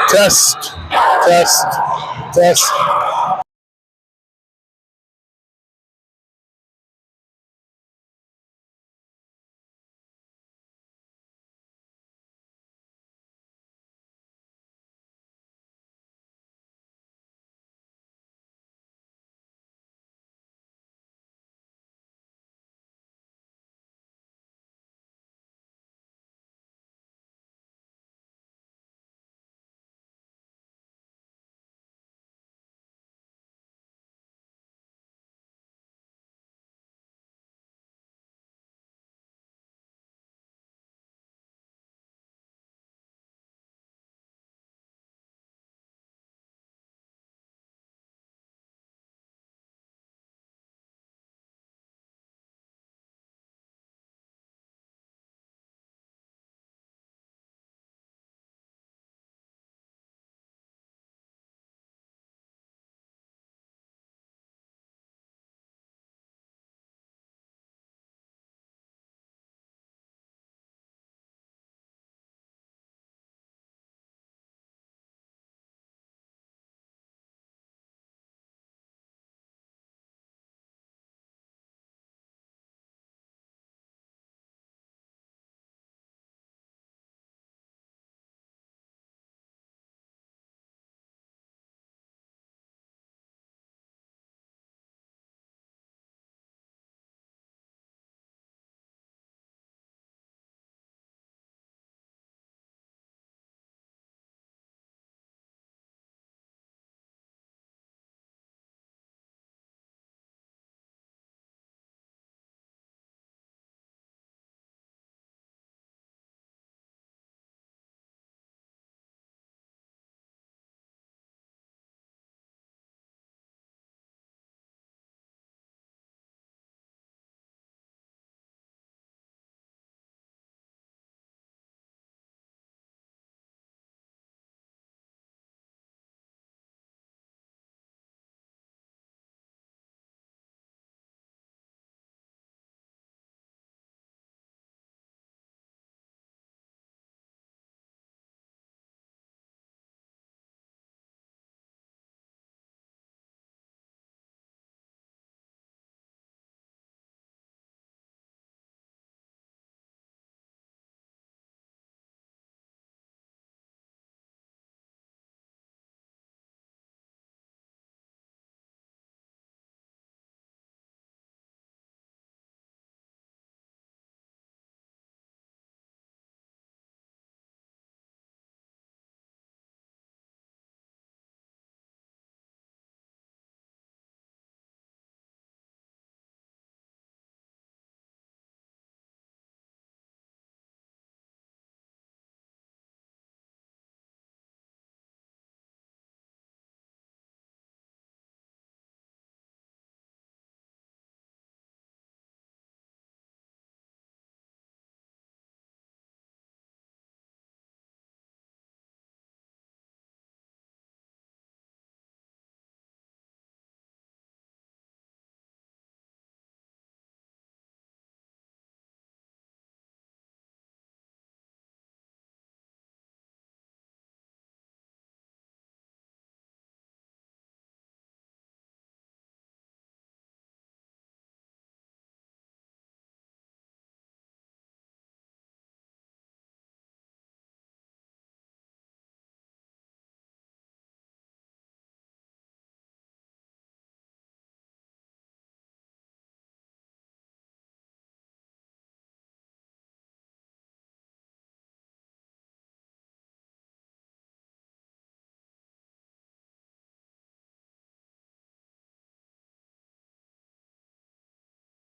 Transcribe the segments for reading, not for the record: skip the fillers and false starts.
Test, test, test.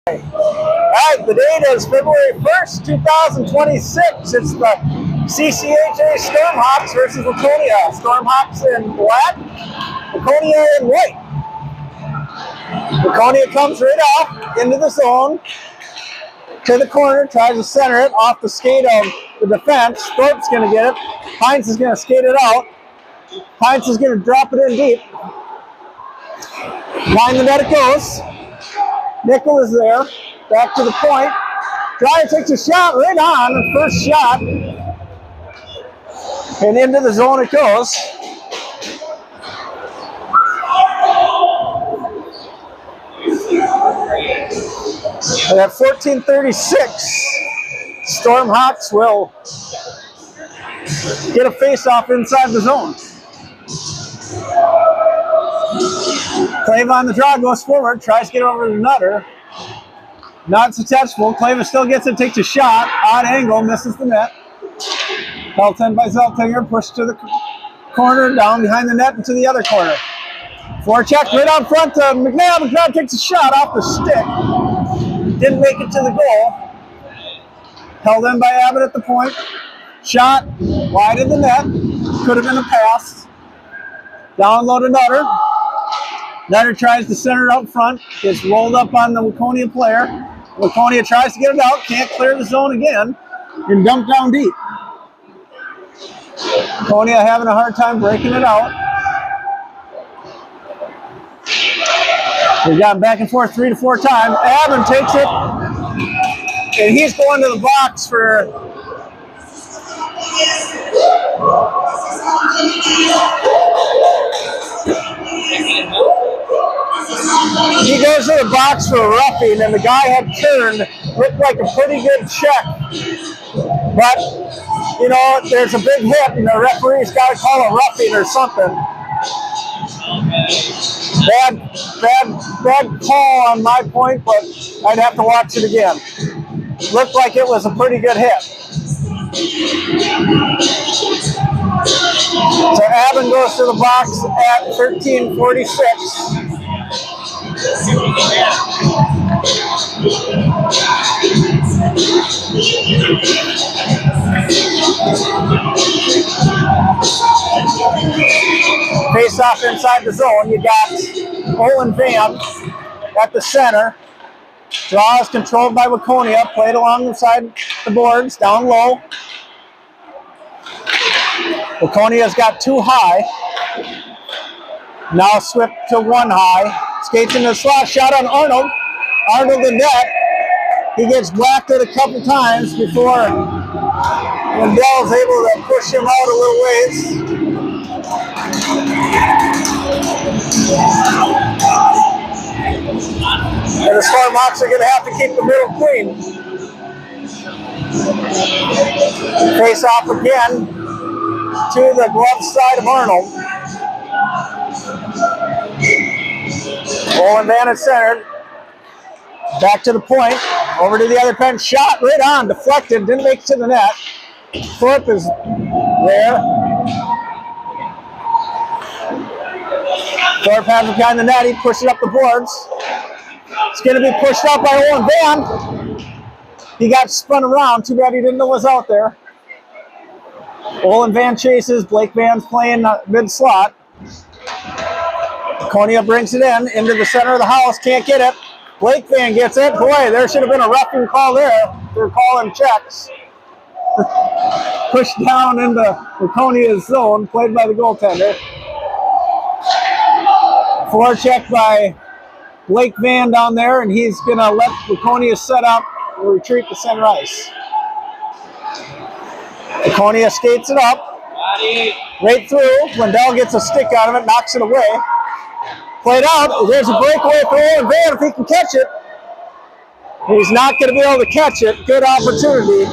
Alright, the date is February 1st, 2026. It's the CCHA Stormhawks versus Waconia. Stormhawks in black, Waconia in white. Waconia comes right off into the zone, to the corner, tries to center it off the skate of the defense. Thorpe's going to get it. Hines is going to skate it out. Hines is going to drop it in deep. Behind the net it goes. Nickel is there. Back to the point. Dryer takes a shot right on. The first shot And into the zone it goes. And at 14:36, Stormhawks will get a face-off inside the zone. Clave on the draw, goes forward, tries to get over to Nutter. Not successful. Clave still gets it, takes a shot. Odd angle, misses the net. Held in by Zeltinger, pushed to the corner, down behind the net, into the other corner. Forecheck right out front to McNabb. McNabb takes a shot off the stick. Didn't make it to the goal. Held in by Abbott at the point. Shot wide of the net. Could have been a pass. Down low to Nutter. Nutter tries to center it up front. Gets rolled up on the Waconia player. Waconia tries to get it out. Can't clear the zone again. And dumped down deep. Waconia having a hard time breaking it out. We've gone back and forth 3 to 4 times. Abbott takes it. And he's going to the box for... He goes to the box for a roughing, and the guy had turned. Looked like a pretty good check. But, you know, there's a big hit, and the referee's got to call a roughing or something. Bad call on my point, but I'd have to watch it again. Looked like it was a pretty good hit. So Abbott goes to the box at 13:46. Face off inside the zone. You got Olin Van at the center. Draw is controlled by Waconia. Played alongside the boards, down low. Waconia's got 2 high. Now swept to 1 high. Skates into the slot. Shot on Arnold. Arnold in net. He gets whacked it a couple times before Wendell's able to push him out a little ways. And the Stormhawks are going to have to keep the middle clean. Face off again to the glove side of Arnold. Olin Van at center. Back to the point. Over to the other pen. Shot right on. Deflected. Didn't make it to the net. Thorpe is there. Thorpe has it behind the net. He pushes up the boards. It's going to be pushed out by Olin Van. He got spun around. Too bad he didn't know what was out there. Olin Van chases. Blake Van's playing mid-slot. Waconia brings it in into the center of the house. Can't get it. Blake Van gets it. Boy, there should have been a roughing call there. They're calling checks. Pushed down into Waconia's zone. Played by the goaltender. Forecheck by Blake Van down there, and he's going to let Waconia set up and retreat to center ice. Waconia skates it up. Right through. Wendell gets a stick out of it, knocks it away. Played out. There's a breakaway for Olin Van if he can catch it. He's not going to be able to catch it. Good opportunity.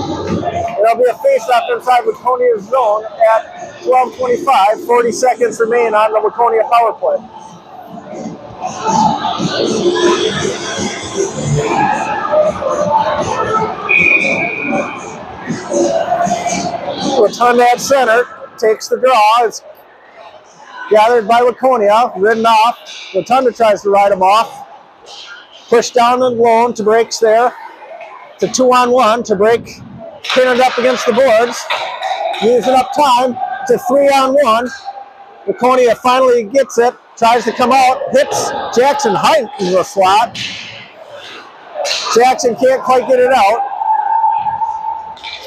There'll be a face-off inside Waconia's zone at 12:25. 40 seconds remain on the Waconia power play. Rotunda at center. Takes the draw. It's gathered by Waconia, ridden off. Rotunda tries to ride him off. Pushed down and blown to breaks there. To 2-on-1 to break. Pinned up against the boards. Using up time to 3-on-1. Waconia finally gets it. Tries to come out. Hits Jackson Height into the slot. Jackson can't quite get it out.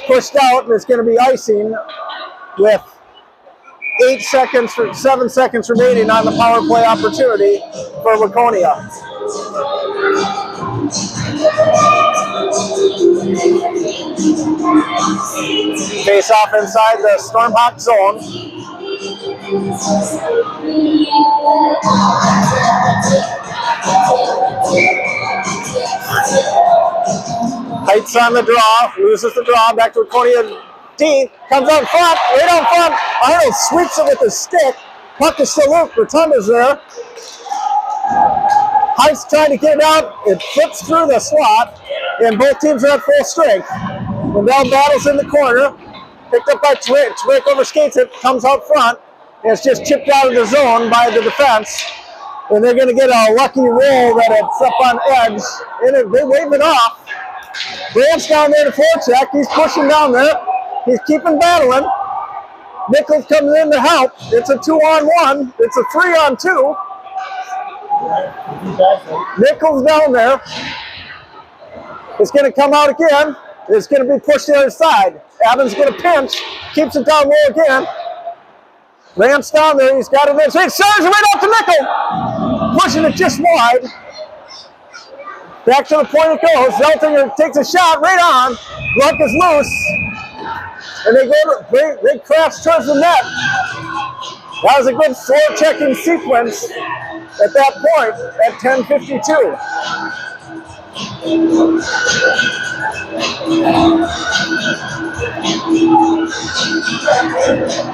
Pushed out, and it's going to be icing with 7 seconds remaining on the power play opportunity for Waconia. Face off inside the Stormhawk zone. Heights on the draw, loses the draw, back to Waconia. D comes out front, right out front. Arnold sweeps it with his stick. Puck is still loose, Rotunda's there. Heights trying to get it out, it flips through the slot, and both teams are at full strength. Liddell battles in the corner, picked up by Twick. Twick overskates it, comes out front, and it's just chipped out of the zone by the defense. And they're going to get a lucky roll that it's up on edge, and they wave it off. Brandt's down there to forecheck. He's pushing down there. He's keeping battling. Nichols comes in to help. It's a 2-on-1. It's a 3-on-2. Nichols down there. It's going to come out again. It's going to be pushed to the other side. Adams going to pinch. Keeps it down low again. Brandt's down there. He's got it in. It serves right off to Nichols. Pushing it just wide. Back to the point it goes. Zeltinger takes a shot right on. Luck is loose. And they crash towards the net. That was a good forechecking sequence at that point at 10:52.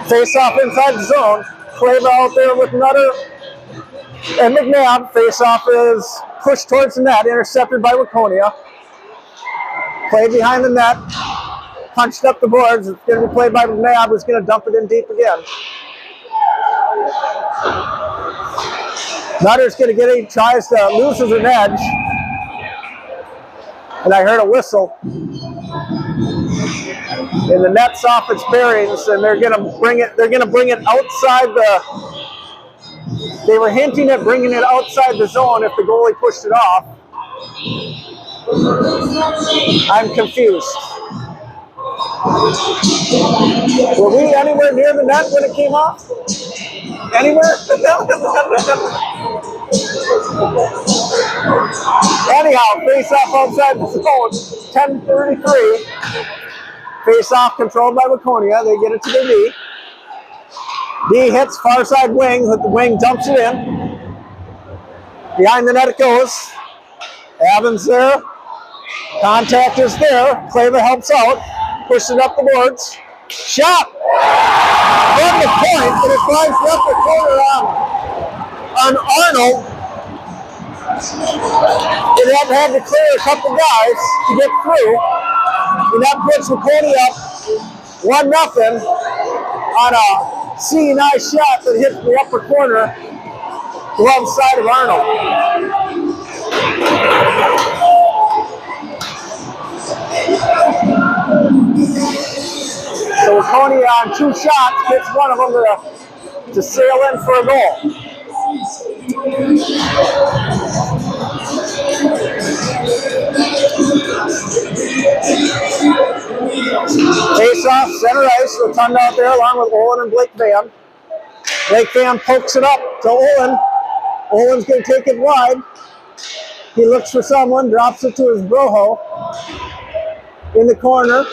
Face off inside the zone. Clava out there with Nutter and McNabb. Face off is pushed towards the net, intercepted by Waconia. Play behind the net, punched up the boards. It's going to be played by McNabb, who's going to dump it in deep again. Nutter's going to get it, he tries to loses an edge. And I heard a whistle. And the net's off its bearings, and they're going to bring it outside the. They were hinting at bringing it outside the zone if the goalie pushed it off. I'm confused. Were we anywhere near the net when it came off? Anywhere? Anyhow, face off outside the zone. 10:33. Face off controlled by Waconia. They get it to their D. D hits far side wing. The wing dumps it in. Behind the net it goes. Evans there. Contact is there. Clava helps out. Pushes it up the boards. Shot! From the point, and it flies left the corner on Arnold. It had to clear a couple guys to get through. And that puts Waconia up 1-0 on a C&I shot that hit the upper corner, glove side of Arnold. So Waconia on 2 shots gets one of them to sail in for a goal. Face off, center ice, Rotunda out there along with Olin and Blake Van. Blake Van pokes it up to Olin. Olin's going to take it wide. He looks for someone, drops it to his broho. In the corner.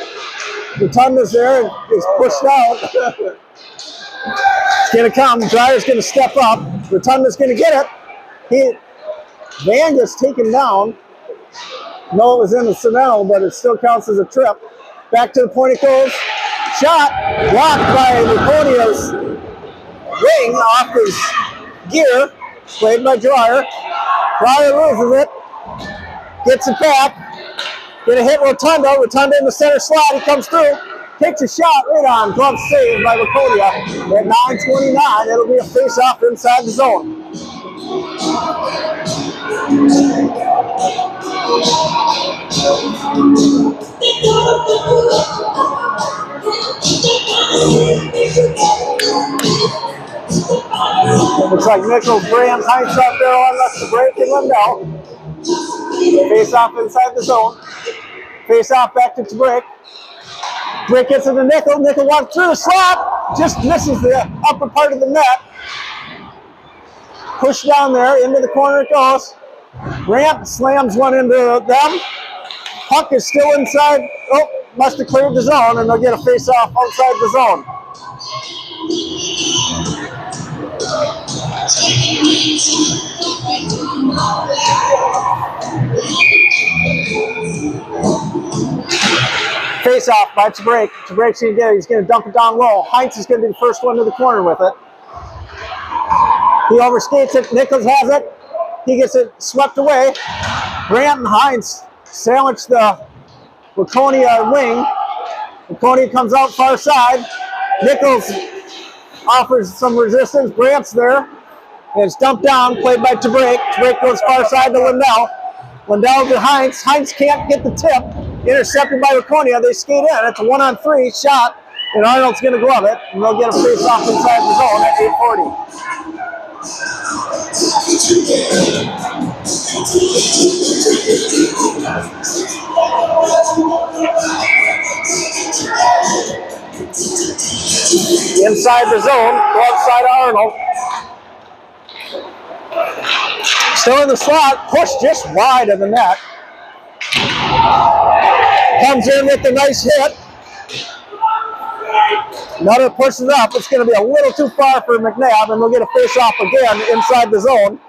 Rotunda's there and is pushed out. It's going to come. Dreyer's going to step up. Rotunda's going to get it. Van gets taken down. No, it was in the Sonell, but it still counts as a trip. Back to the point it goes. Shot blocked by Waconia's wing off his gear. Played by Dreyer. Dreyer loses it. Gets it back. Gonna hit Rotunda. Rotunda in the center slot. He comes through. Takes a shot right on. Glove saved by Waconia. At 9:29, it'll be a face-off inside the zone. Looks like Nichols, Graham, Heinz out there on the break and Lindell. Face off inside the zone. Face off back to Brick. Brick gets it to Nickel. Nickel walks through the slot. Just misses the upper part of the net. Push down there. Into the corner it goes. Ramp slams one into them. Puck is still inside. Oh, must have cleared the zone, and they'll get a face-off outside the zone. Face-off by Tabrake. Tabrake's going to get it. He's going to dump it down low. Heinz is going to be the first one to the corner with it. He overskates it. Nichols has it. He gets it swept away. Grant and Heinz sandwich the Waconia wing. Waconia comes out far side. Nichols offers some resistance. Grant's there. And it's dumped down, played by Tabrake. Tabrake goes far side to Lindell. Lindell to Heinz. Heinz can't get the tip. Intercepted by Waconia. They skate in. It's a 1-on-3 shot, and Arnold's going to glove it, and they'll get a face-off inside the zone at 8:40. Inside the zone, left side Arnold. Still in the slot, pushed just wide of the net. Comes in with a nice hit. Nutter pushes up. It's going to be a little too far for McNabb, and they'll get a face-off again inside the zone.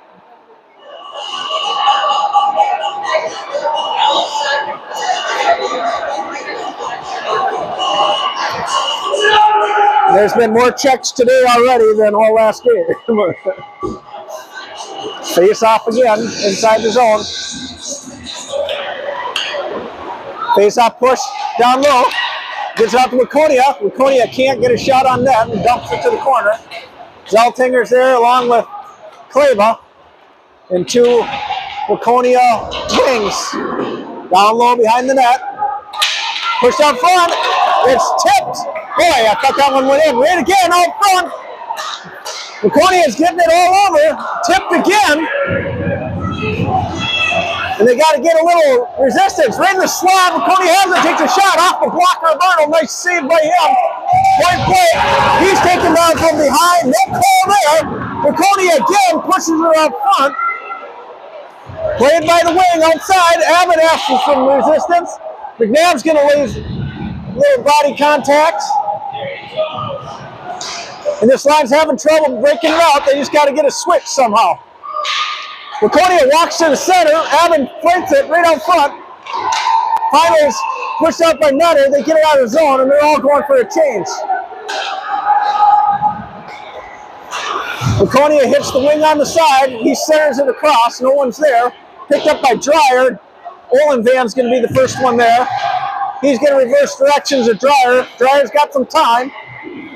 There's been more checks today already than all last game. Face-off again inside the zone. Face-off push down low. Gets it out to Waconia. Waconia can't get a shot on net and dumps it to the corner. Zeltinger's there along with Kleba. And two Waconia wings. Down low behind the net. Pushed out front. It's tipped. Boy, I thought that one went in. Right again out front. Waconia's getting it all over. Tipped again. And they got to get a little resistance. Right in the slot. Waconia has it. Takes a shot off the blocker of Arnold. Nice save by him. Point play. He's taken down from behind. No call there. Waconia again pushes it up front. Played by the wing outside. Abbott asks for some resistance. McNabb's going to lose little body contact. And this line's having trouble breaking it out. They just got to get a switch somehow. Waconia walks to the center. Abbott flanks it right out front. Finals pushed out by Nutter. They get it out of the zone, and they're all going for a change. Waconia hits the wing on the side. He centers it across. No one's there. Picked up by Dreyer. Olenvan's going to be the first one there. He's going to reverse directions of Dreyer. Dreyer's got some time.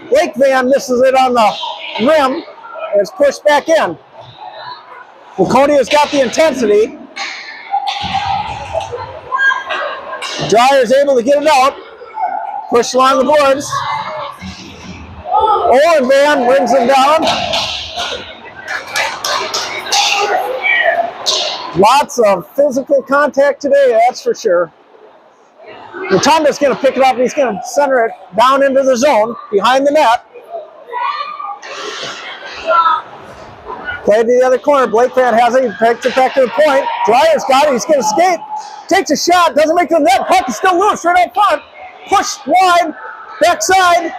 Blake Van misses it on the rim, and it's pushed back in. Waconia's got the intensity. Dreyer's able to get it out. Push along the boards. Olenvan brings him down. Lots of physical contact today, that's for sure. Rotunda's going to pick it up, and he's going to center it down into the zone, behind the net. Play to the other corner. Blake Van has it. He picks it back to the point. Dreyer's got it. He's going to skate. Takes a shot. Doesn't make the net. Puck is still loose right up front. Pushed wide. Backside.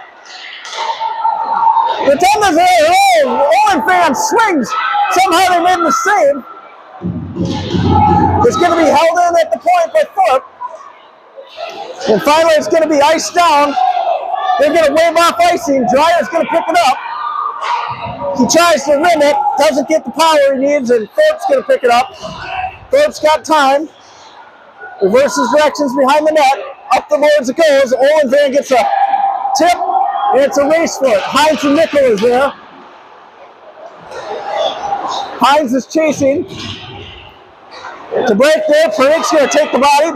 Rotunda's there. Oh, Olenvan swings. Somehow they made the save. It's going to be held in at the point by Thorpe. And finally it's going to be iced down. They're going to wave off icing. Dreyer's going to pick it up. He tries to rim it. Doesn't get the power he needs, and Thorpe's going to pick it up. Thorpe's got time. Reverses directions behind the net. Up the boards it goes. Olenvan gets a tip, and it's a race for it. Heinz and Nickel is there. Heinz is chasing. To break there, Parake's going to take the body.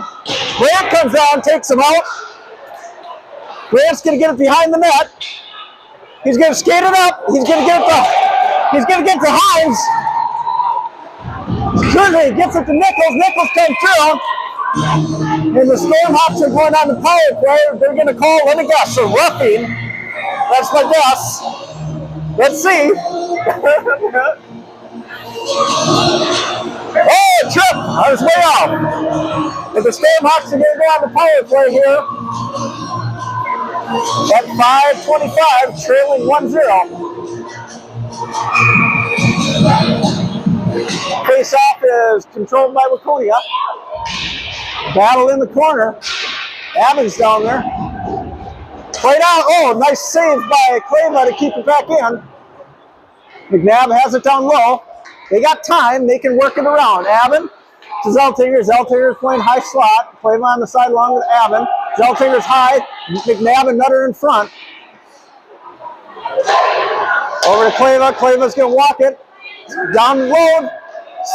Grant comes down, takes him out. Grant's going to get it behind the net. He's going to skate it up. He's going to get to Heinz. Currently, he gets it to Nichols. Nichols comes through. And the Stormhawks are going on the power play. They're going to call, let me guess, a roughing. That's my guess. Let's see. Oh, trip! I was way off. And the Stormhawks are going to go on the power play here. At 5:25, trailing 1-0. Face-off is controlled by Waconia. Battle in the corner. Abbins down there. Played out. Oh, nice save by Clava to keep it back in. McNabb has it down low. They got time. They can work it around. Abbin to Zeltinger. Zeltinger's playing high slot. Clava on the side along with Abbin. Zeltinger's high. McNabb and Nutter in front. Over to Clava. Clava's going to walk it. Down the road.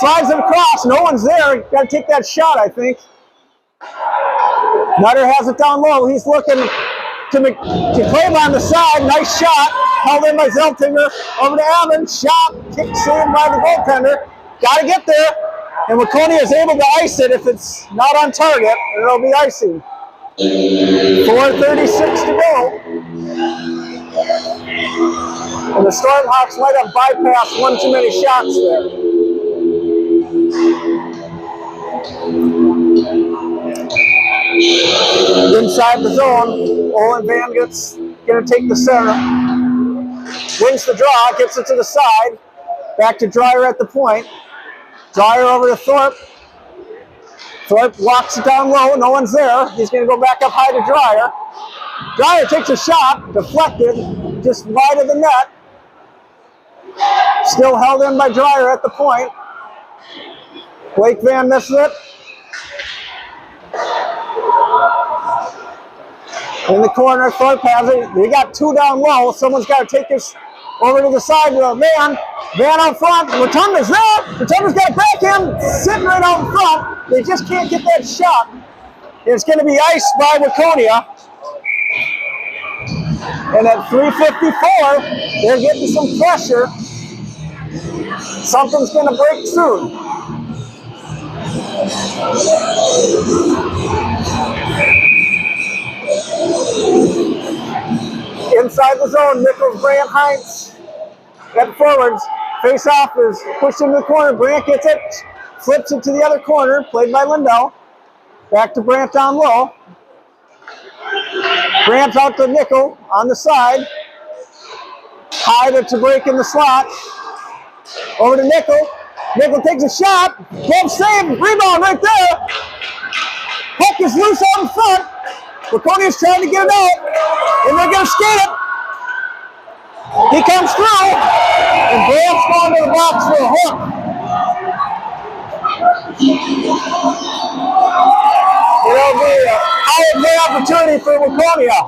Slides it across. No one's there. Got to take that shot, I think. Nutter has it down low. He's looking to Clava on the side. Nice shot. Held in by Zeltinger. Over to Abbin. Shot. Kick saved by the goaltender. Got to get there. And Waconia is able to ice it if it's not on target. And it'll be icing. 4:36 to go. And the Stormhawks might have bypassed one too many shots there. Inside the zone, Olin Van Gut's going to take the center. Wins the draw, gets it to the side. Back to Dreyer at the point. Dreyer over to Thorpe. Thorpe walks it down low, no one's there. He's going to go back up high to Dreyer. Dreyer takes a shot, deflected, just wide of the net. Still held in by Dreyer at the point. Blake Van misses it. In the corner, Thorpe has it. They got two down low. Someone's got to take this over to the side to a Van. Van out front. Rotunda's there. Rotunda's got to back him. Sitting right out in front. They just can't get that shot. It's going to be iced by Waconia. And at 3:54, they're getting some pressure. Something's going to break through. Inside the zone, Nichols, Brandt, Heinz at forwards. Face-off is pushed into the corner. Brandt gets it, flips it to the other corner, played by Lindell. Back to Brandt down low. Brandt out to Nickel on the side. High to break in the slot. Over to Nickel. Nickel takes a shot. Glove save. Rebound right there. Puck is loose out in front. Waconia's trying to get it out. And they're going to skate it. He comes through. And Brandt's going to the box for a hook. It'll be a high play opportunity for Waconia.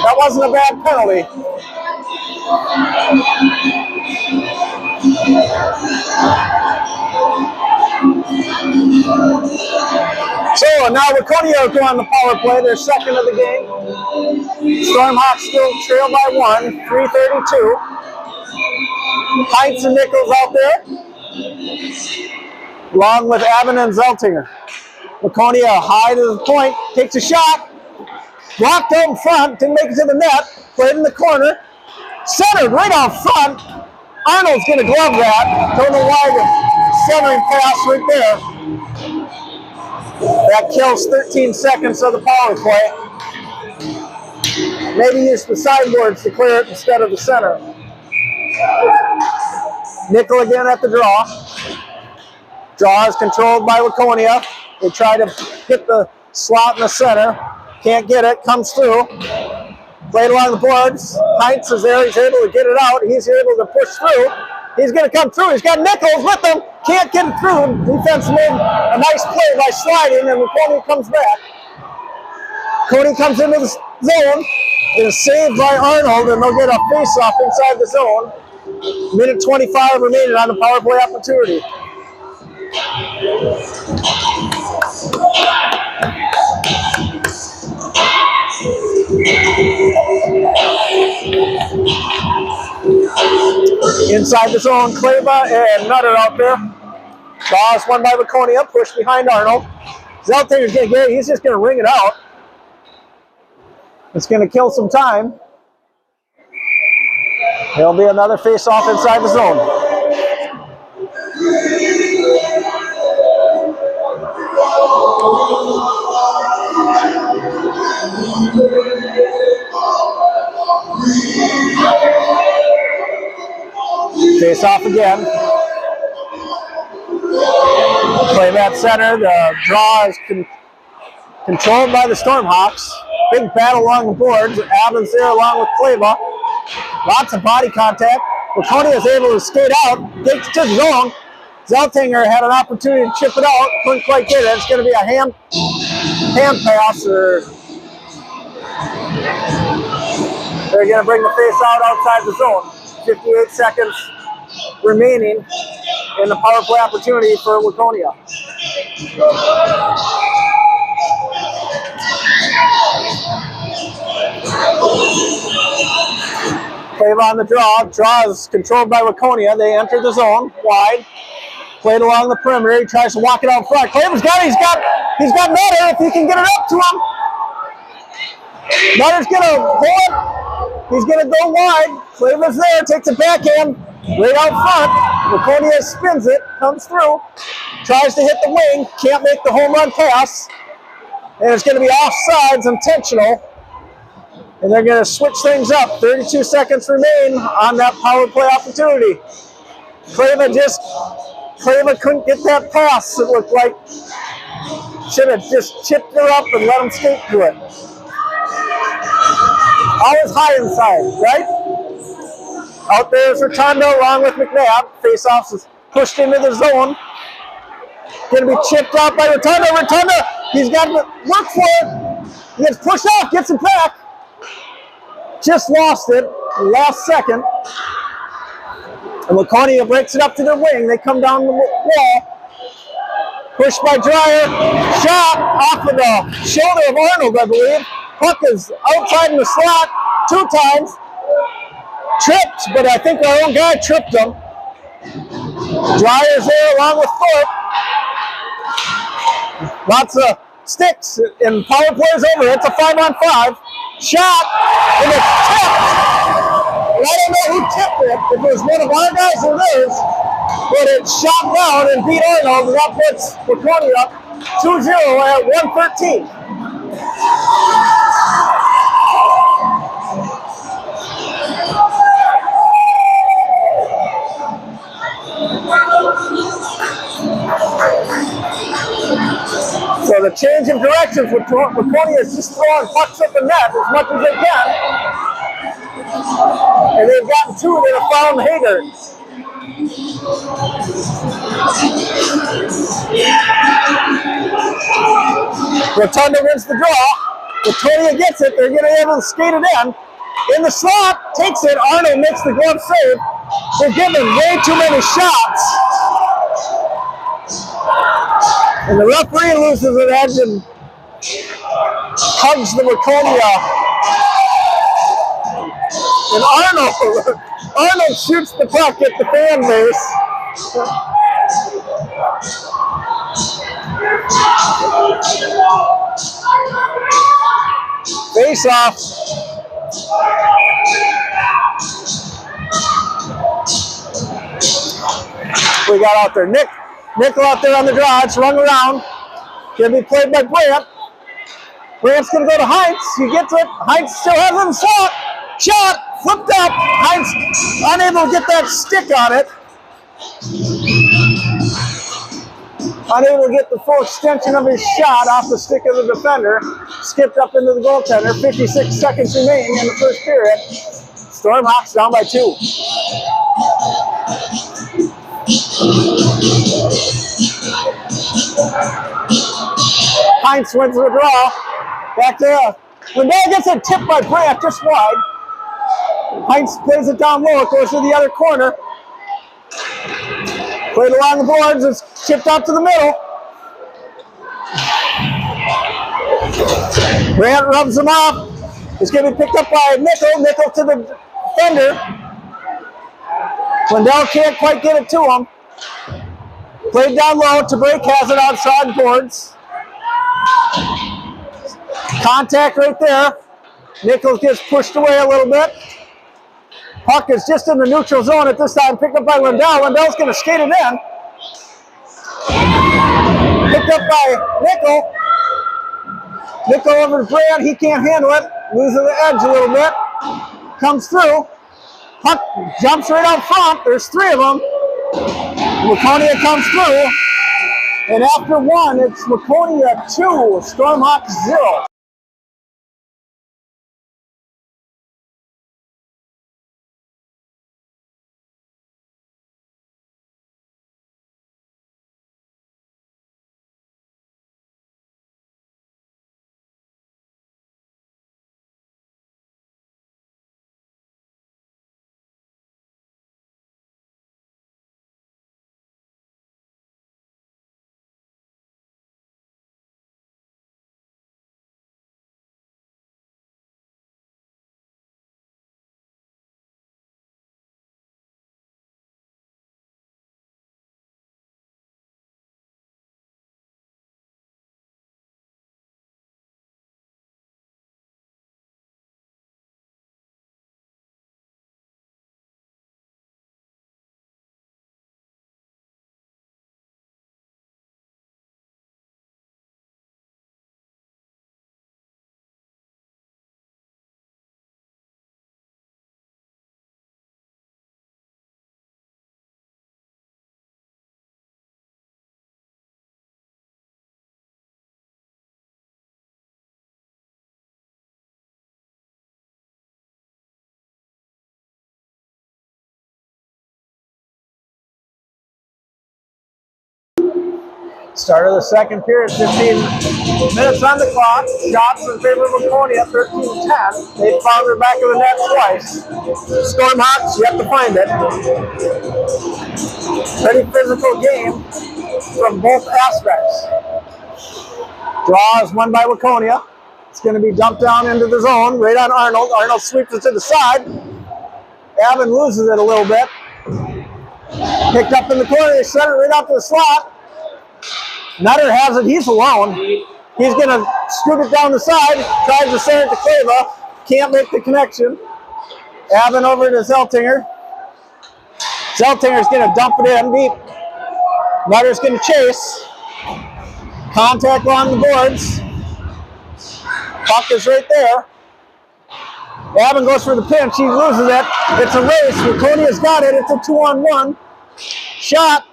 That wasn't a bad penalty. So now Waconia will go on the power play, their second of the game. Stormhawks still trail by 1, 3:32. Heinz and Nichols out there, along with Abbin and Zeltinger. Waconia high to the point, takes a shot. Blocked out in front, didn't make it to the net. Played in the corner. Centered right out front. Arnold's going to glove that. Don't know why the centering pass right there. That kills 13 seconds of the power play. Maybe use the sideboards to clear it instead of the center. Nickel again at the draw. Draw is controlled by Waconia. They try to hit the slot in the center. Can't get it. Comes through. Played along the boards. Heinz is there. He's able to get it out. He's able to push through. He's going to come through. He's got Nichols with him. Can't get it through. Defense made a nice play by sliding, and Waconia comes back. Cody comes into the zone. It is saved by Arnold, and they'll get a face-off inside the zone. Minute 25 remaining on the power play opportunity. Inside the zone, Kleba and Nutter out there. Ball's won by Waconia, pushed behind Arnold. Zeltinger's going to get it. He's just going to ring it out. It's going to kill some time. There'll be another face-off inside the zone. Face off again. Play that center. The draw is controlled by the Stormhawks. Big battle along the boards. Adams there along with Kleba. Lots of body contact. Waconia is able to skate out. Takes to zone. Zeltinger had an opportunity to chip it out. Couldn't quite get it. It's going to be a hand pass. Or they're going to bring the face out outside the zone. 58 seconds remaining in the power play opportunity for Waconia. Kleba on the draw. Draw is controlled by Waconia. They enter the zone wide. Played along the perimeter. He tries to walk it out front. Kleba's got it. He's got Nutter if he can get it up to him. Nutter's gonna hold it. He's gonna go wide. Kleba's there. Takes a backhand right out front. Waconia spins it. Comes through. Tries to hit the wing. Can't make the home run pass. And it's gonna be offsides, intentional. And they're going to switch things up. 32 seconds remain on that power play opportunity. Kleba couldn't get that pass. It looked like should have just chipped her up and let him skate through it. Always high inside, right? Out there is Rotundo along with McNabb. Face-offs is pushed into the zone. Going to be chipped out by Rotundo. Rotundo, he's got to look for it. He gets pushed off, gets it back. Just lost it, last second. And Waconia breaks it up to the wing. They come down the wall. Pushed by Dreyer. Shot off of the shoulder of Arnold, I believe. Puck is outside in the slot 2 times. Tripped, but I think our own guy tripped him. Dreyer's there along with Thorpe. Lots of sticks and power plays over. It's a 5-on-5. Shot, and it's tipped. And I don't know who tipped it, if it was one of our guys or theirs, but it shot down and beat Arnold, and that puts Waconia up 2-0 at 1:13. So the change of directions with Waconia is just throwing pucks at the net as much as they can. And they've gotten 2 that have found Hager. Rotundo wins the draw. Waconia gets it. They're going to be able to skate it in the slot, takes it. Arnold makes the glove save. They're giving way too many shots. And the referee loses an edge and hugs the Waconia. And Arnold shoots the puck at the fan base. Face off. We got out there Nickel out there on the draw. It's run around. Going to be played by Brandt. Brandt's going to go to Heinz. He gets it. Heinz still has it in slot. Shot. Flipped up. Heinz unable to get that stick on it. Unable to get the full extension of his shot off the stick of the defender. Skipped up into the goaltender. 56 seconds remaining in the first period. Stormhawks down by 2. Heinz wins the draw. Back there. Lindell gets a tip by Brandt just wide. Heinz plays it down low. It goes to the other corner. Played along the boards. It's chipped out to the middle. Brandt rubs him off. It's going to be picked up by Nickel. Nickel to the defender. Lindell can't quite get it to him. Played down low. Tabrek has it outside boards. Contact right there. Nichols gets pushed away a little bit. Puck is just in the neutral zone at this time. Picked up by Lindell. Lindell's going to skate it in. Picked Picked up by Nickel. Nickel over to Brand. He can't handle it. Loses the edge a little bit. Comes through. Puck jumps right out front. There's three of them. Waconia comes through. And after one, it's Waconia 2, Stormhawks 0. Start of the second period, 15 minutes on the clock. Shots in favor of Waconia, 13-10. They found their back of the net twice. Stormhawks, yet to find it. Pretty physical game from both aspects. Draw is won by Waconia. It's going to be dumped down into the zone, right on Arnold. Arnold sweeps it to the side. Avon loses it a little bit. Picked up in the corner, they sent it right out to the slot. Nutter has it, he's alone. He's going to scoop it down the side, tries to send it to Kleva, can't make the connection. Avon over to Zeltinger. Zeltinger's going to dump it in deep. Nutter's going to chase. Contact along the boards. Puck is right there. Avon goes for the pinch, he loses it. It's a race, Waconia's got it, it's a 2-on-1. Shot.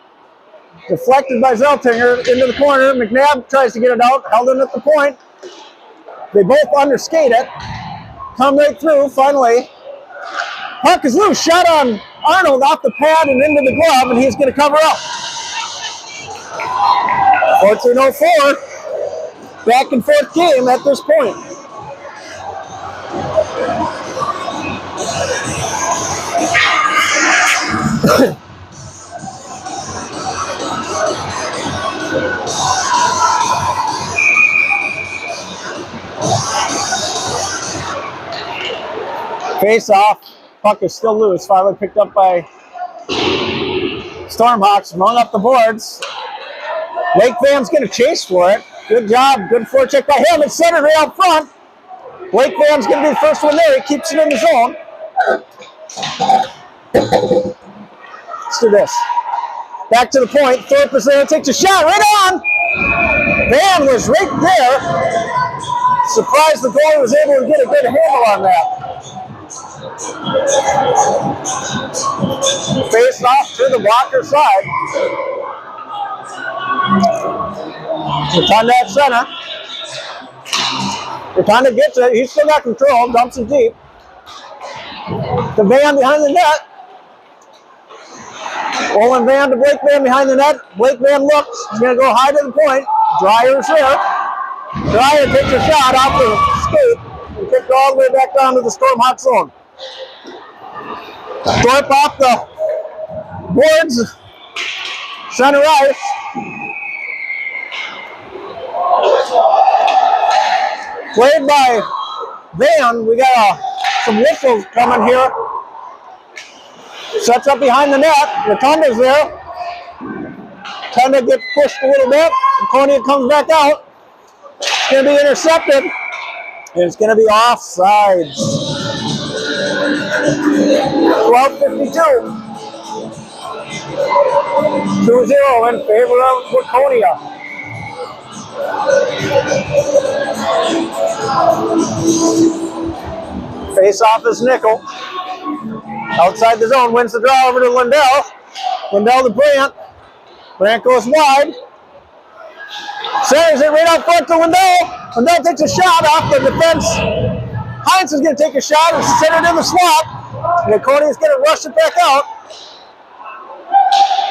Deflected by Zeltinger into the corner. McNabb tries to get it out, held in at the point. They both underskate it. Come right through, finally. Puck is loose, shot on Arnold off the pad and into the glove, and he's going to cover up. 14:04. Back and forth game at this point. Face off. Puck is still loose. Finally picked up by Stormhawks. Run up the boards. Lake Van's going to chase for it. Good job. Good forecheck by him. It's centered right out front. Lake Van's going to be the first one there. He keeps it in the zone. Let's do this. Back to the point. Thorpe is there. Takes a shot. Right on. Van was right there. Surprised the goalie was able to get a good handle on that. Face off to the blocker side. Rotunda at center. Rotunda gets it. He's still got control. Dumps it deep. The Van behind the net. Olin Van to Blake Van behind the net. Blake Van looks. He's going to go high to the point. Dreyer's here. Dreyer takes a shot off the skate and kicked all the way back down to the Stormhawk zone. Thorpe off the boards. Center ice. Played by Van. We got some whistles coming here. Sets up behind the net. Rotunda's there. Rotunda gets pushed a little bit. Waconia comes back out. It's going to be intercepted. And it's going to be offsides. 12:52. 2-0 in favor of Waconia. Face off is Nickel. Outside the zone, wins the draw over to Lindell. Lindell to Brandt. Brandt goes wide. Centers it right out front to Lindell. Lindell takes a shot off the defense. Heinz is going to take a shot and center it in the slot. Waconia is going to rush it back out.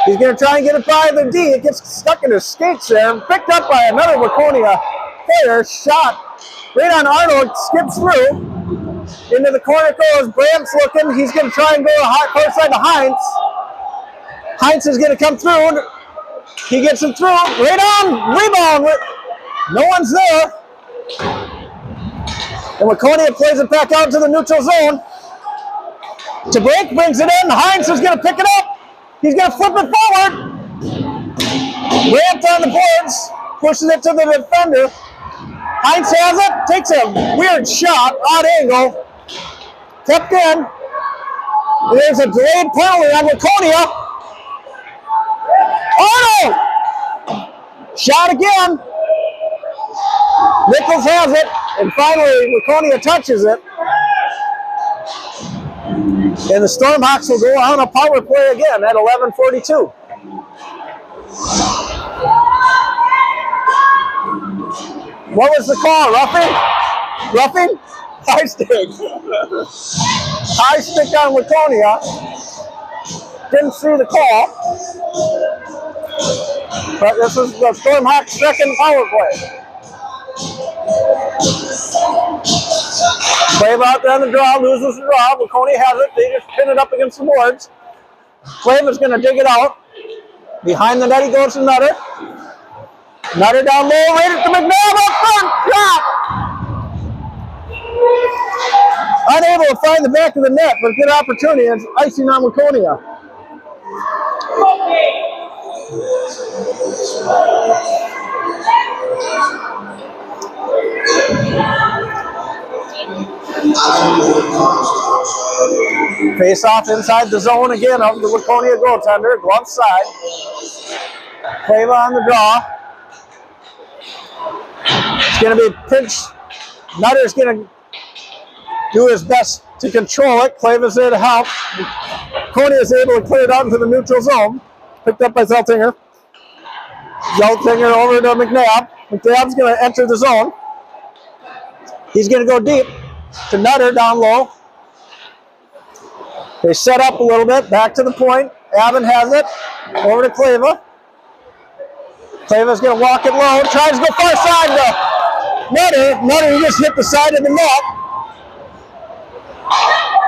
He's going to try and get it by the D. It gets stuck in his skates there. Picked up by another Waconia player. Shot right on Arnold. Skips through. Into the corner goes. Brandt's looking. He's going to try and go far side to Heinz. Heinz is going to come through. He gets it through. Right on. Rebound. No one's there. And Waconia plays it back out to the neutral zone. To break, brings it in. Heinz is going to pick it up. He's going to flip it forward. Brandt on the boards. Pushes it to the defender. Heinz has it. Takes a weird shot. Odd angle. Kept in. There's a delayed penalty on Waconia. Arnold! Shot again. Nichols has it. And finally, Waconia touches it. And the Stormhawks will go on a power play again at 11:42. What was the call? Roughing? Roughing? High stick. High stick on Waconia. Didn't see the call. But this is the Stormhawks' second power play. Clave out there on the draw, loses the draw. Waconia has it. They just pin it up against the boards. Clave is going to dig it out. Behind the net he goes to Nutter. Nutter down low, right at the McNabb up front. Shot! Unable to find the back of the net, but good opportunity. It's icing on Waconia. Face off inside the zone again of the Waconia goaltender, glove side. Clave on the draw. It's going to be pinched. Nutter's going to do his best to control it. Clave is there to help. Waconia is able to clear it out into the neutral zone. Picked up by Zeltinger. Zeltinger over to McNabb. McNabb's going to enter the zone. He's going to go deep to Nutter down low. They set up a little bit, back to the point. Avon has it, over to Clava. Clava's going to walk it low, tries to go far side to Nutter. Nutter just hit the side of the net.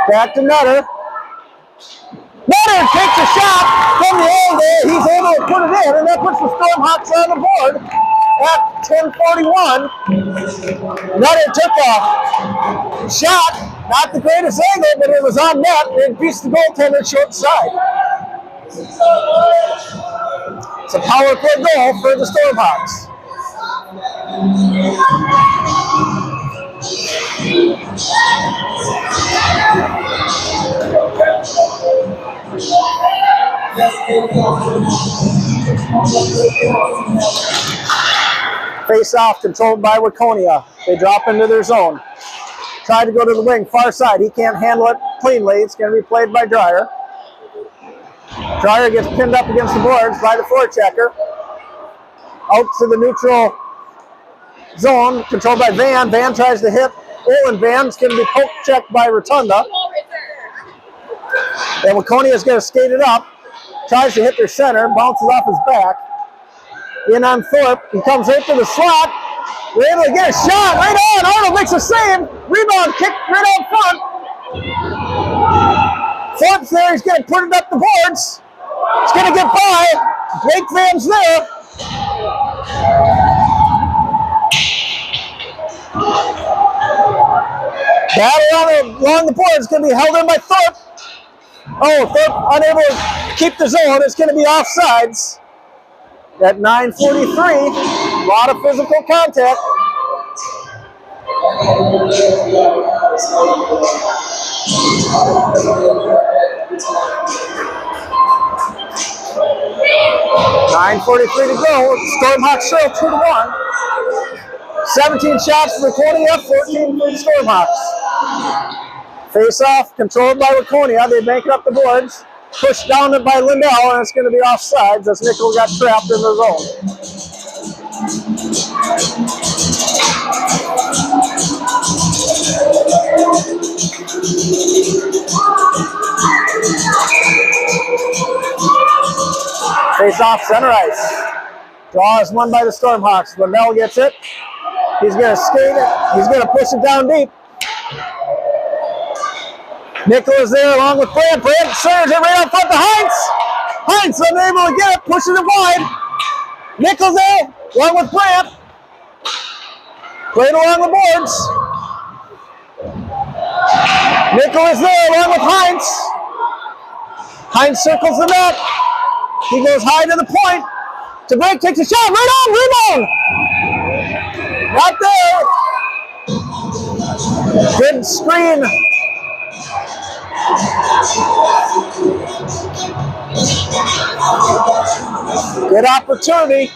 Back to Nutter. Nutter takes a shot from the angle. He's able to put it in, and that puts the Stormhawks on the board at 10:41. Nutter took a shot. Not the greatest angle, but it was on net and beats the goaltender short side. It's a power play goal for the Stormhawks. Face off controlled by Waconia. They drop into their zone. Tried to go to the wing, far side. He can't handle it cleanly. It's going to be played by Dreyer. Dreyer gets pinned up against the boards by the forechecker. Out to the neutral zone, controlled by Van. Van tries to hit Olin. Van's going to be poke checked by Rotunda. And Waconia is going to skate it up. Tries to hit their center, bounces off his back. In on Thorpe. He comes right to the slot. We're able to get a shot right on. Arnold makes a save. Rebound kick right out front. Thorpe's there. He's going to put it up the boards. It's going to get by. Blake Van's there. Battle along the boards is going to be held in by Thorpe. Oh, Thorpe unable to keep the zone. It's going to be offsides. At 9:43, a lot of physical contact. $9:43 to go. Stormhawks trail 2-1. 17 shots for Waconia, 14 for the Stormhawks. Face off, controlled by Waconia. They bank it up the boards. Pushed down by Lindell, and it's going to be offsides as Nickel got trapped in the zone. Face off, center ice. Draw is won by the Stormhawks. Lindell gets it. He's going to skate it. He's going to push it down deep. Nickel is there along with Brandt. Brandt centers it right out front to Heinz. Heinz unable to get it, pushes it wide. Nickel's there along with Brandt. Played along the boards. Nickel is there along with Heinz. Heinz circles the net. He goes high to the point. To break, takes a shot, right on, rebound! Not there. Good screen. Good opportunity.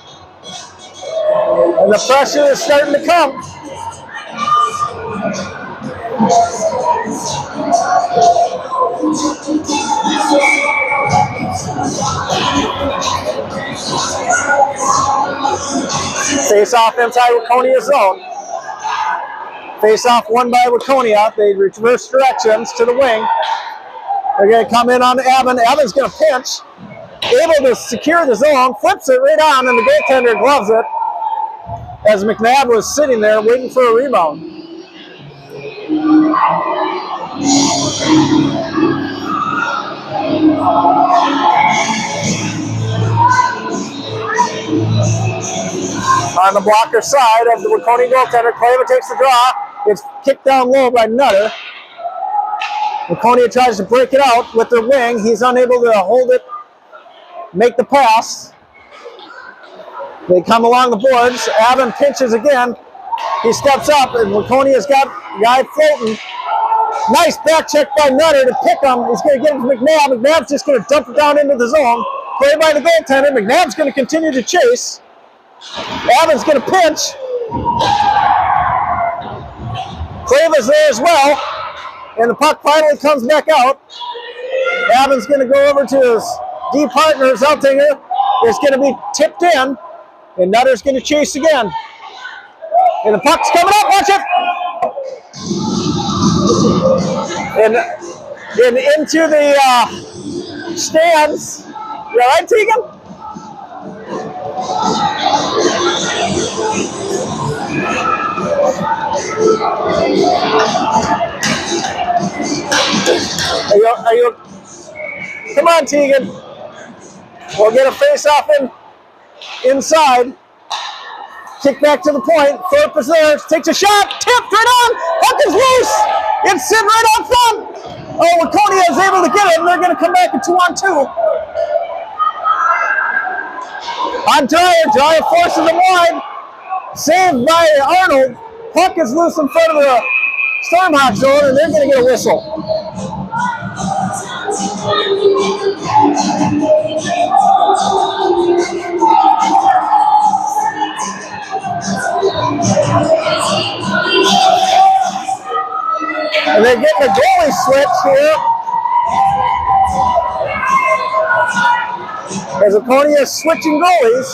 And the pressure is starting to come. Face off inside Waconia zone. Face off won by Waconia. They reverse directions to the wing. They're going to come in on Evan. Evan's going to pinch. Able to secure the zone. Flips it right on, and the goaltender gloves it as McNabb was sitting there waiting for a rebound. On the blocker side of the Waconia goaltender, Clava takes the draw. It's kicked down low by Nutter. Waconia tries to break it out with their wing. He's unable to hold it, make the pass. They come along the boards. Avon pinches again. He steps up, and Waconia's got a guy floating. Nice back check by Nutter to pick him. He's going to get it to McNabb. McNabb's just going to dump it down into the zone. Play by the goaltender. McNabb's going to continue to chase. Avon's going to pinch. Clava's there as well. And the puck finally comes back out. Avon's going to go over to his D partner, Zeltinger. It's going to be tipped in. And Nutter's going to chase again. And the puck's coming up. Watch it. And into the stands. You all right, Tegan? Are you? Come on, Tegan. We'll get a face-off inside. Kick back to the point. Thorpe is there. Takes a shot. Tipped right on. Puck is loose. It's sitting right on front. Oh, Waconia is able to get it, and they're going to come back at 2-on-2. On Dyer. Dyer forces him wide. Saved by Arnold. Puck is loose in front of the Stormhawk zone, and they're going to get a whistle. And they're getting a goalie switch here. As Waconia is switching goalies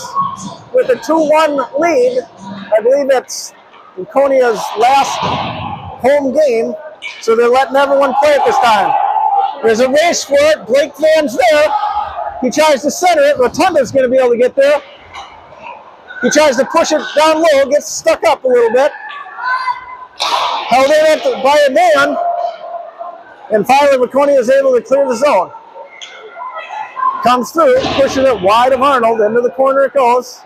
with a 2-1 lead. I believe it's Waconia's last home game, so they're letting everyone play at this time. There's a race for it. Blake Van's there. He tries to center it. Rotunda's going to be able to get there. He tries to push it down low, gets stuck up a little bit. Held in by a man. And finally, Waconia is able to clear the zone. Comes through, pushing it wide of Arnold. Into the corner it goes.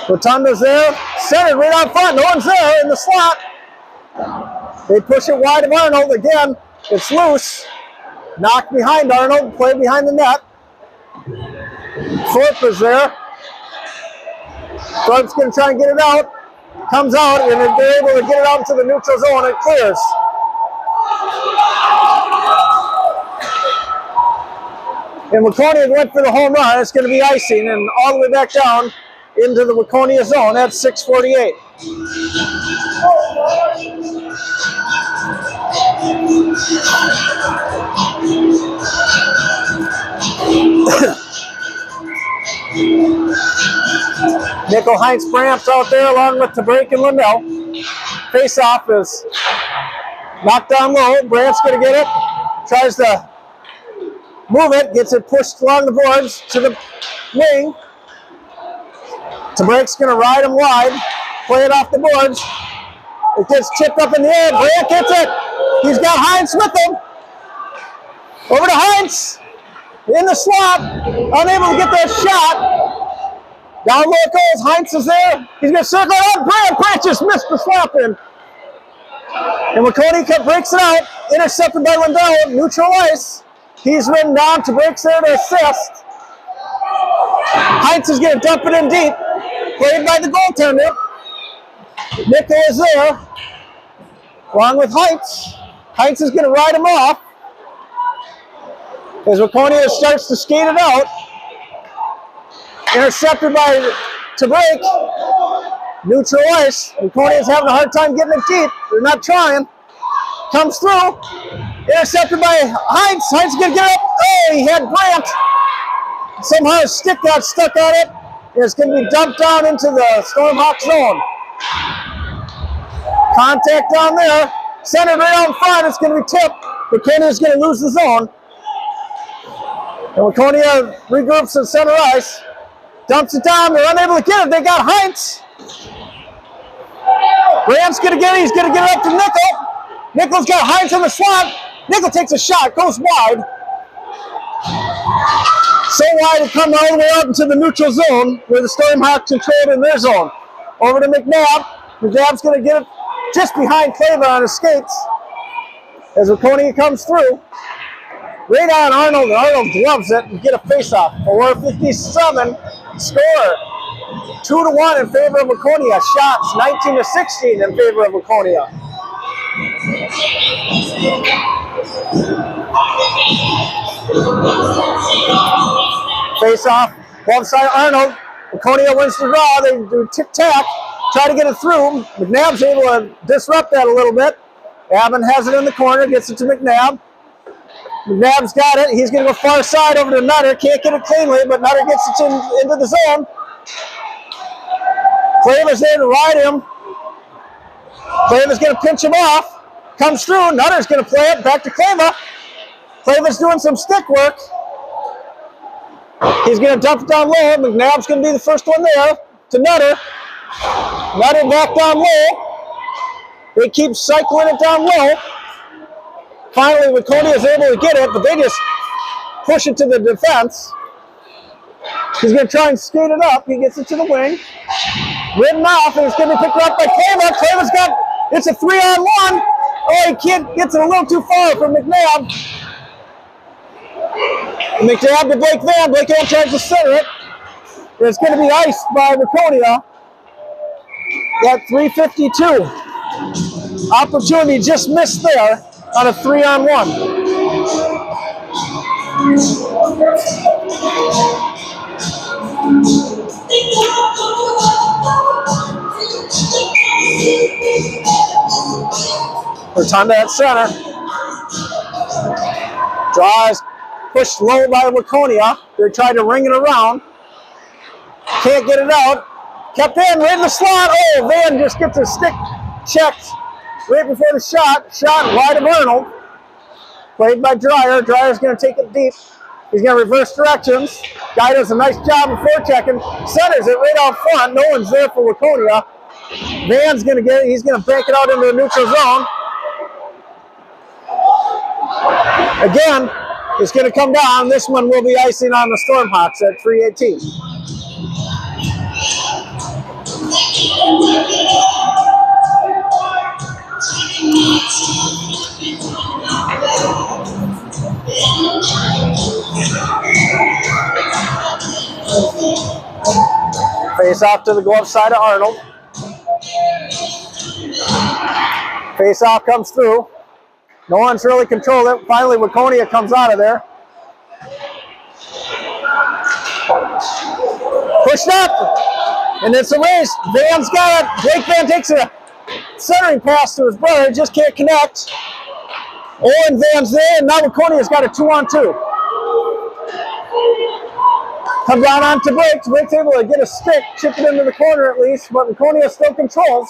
Rotunda's there. Centered right out front. No one's there in the slot. They push it wide of Arnold. Again, it's loose. Knocked behind Arnold. Played behind the net. Thorpe is there. Thorpe's going to try and get it out. Comes out, and they're able to get it out into the neutral zone. It clears. And Waconia went for the home run. It's going to be icing, and all the way back down into the Waconia zone. That's 6:48. Nickel, Heinz, Bramps out there along with Tabrake and Linnell. Face-off is knocked down low. Bramps going to get it. Tries to move it. Gets it pushed along the boards to the wing. Tabrake's going to ride him wide. Play it off the boards. It gets chipped up in the air. Brant gets it. He's got Heinz with him. Over to Heinz. In the slot. Unable to get that shot. Down low it goes. Heinz is there. He's going to circle it out. Brant just missed the slap in. And Waconia breaks it out. Intercepted by Lindell. Neutral ice. He's ridden down. Tabrake's there to assist. Heinz is going to dump it in deep. Played by the goaltender. Nickel is there. Along with Heinz. Heinz is going to ride him off. As Waconia starts to skate it out. Intercepted by Tabrake. Neutral ice. Waconia is having a hard time getting it deep. They're not trying. Comes through. Intercepted by Heinz. Heinz is going to get up. Oh, he had Brant. Somehow his stick got stuck on it. And it's going to be dumped down into the Stormhawk zone. Contact down there. Centered right out in front. It's going to be tipped. Waconia is going to lose the zone. And Waconia regroups at center ice. Dumps it down. They're unable to get it. They got Heinz. Brant's going to get it. He's going to get it up to Nickel. Nickel's got Heinz in the slot. Nickel takes a shot. Goes wide. So wide it comes all the way out into the neutral zone where the Stormhawks controlled in their zone. Over to McNabb. McNabb's going to get it just behind Clava on his skates as Waconia comes through. Right on Arnold. Arnold gloves it and get a face-off. 4:57 score. 2-1 in favor of Waconia. Shots 19-16 in favor of Waconia. Face-off. Glove side Arnold. Waconia wins the draw. They do tic-tac. Try to get it through. McNabb's able to disrupt that a little bit. Abbott has it in the corner. Gets it to McNabb. McNabb's got it. He's going to go far side over to Nutter. Can't get it cleanly, but Nutter gets it into the zone. Clava's there to ride him. Clava's going to pinch him off. Comes through. Nutter's going to play it. Back to Clava. Clava's doing some stick work. He's going to dump it down low. McNabb's going to be the first one there to Nutter. Nutter back down low. They keep cycling it down low. Finally, Waconia is able to get it, but they just push it to the defense. He's going to try and skate it up. He gets it to the wing. Ridden off, and it's going to be picked up by Clava. Clava's got, it's a 3-on-1. Oh, he gets it a little too far for McNabb. McNabb to Blake Van. Blake Van tries to center it. It's going to be iced by Waconia. At 3:52. Opportunity just missed there on a 3-on-1. Rotunda at center. Draw is pushed low by Waconia. They're trying to ring it around. Can't get it out. Kept in, right in the slot. Oh, Van just gets his stick checked right before the shot. Shot wide of Arnold. Played by Dreyer. Dreyer's going to take it deep. He's going to reverse directions. Guy does a nice job of forechecking. Centers it right out front. No one's there for Waconia. Van's going to get it. He's going to bank it out into the neutral zone. Again, it's going to come down. This one will be icing on the Stormhawks at 3:18. Face off to the glove side of Arnold. Face off comes through. No one's really controlled it. Finally, Waconia comes out of there. Pushed up. And it's a race. Van's got it. Blake Van takes a centering pass to his brother. Just can't connect. Owen Van's there, and now Waconia's got a 2-on-2. Comes down onto Blake. Blake's able to get a stick, chip it into the corner at least, but Waconia still controls.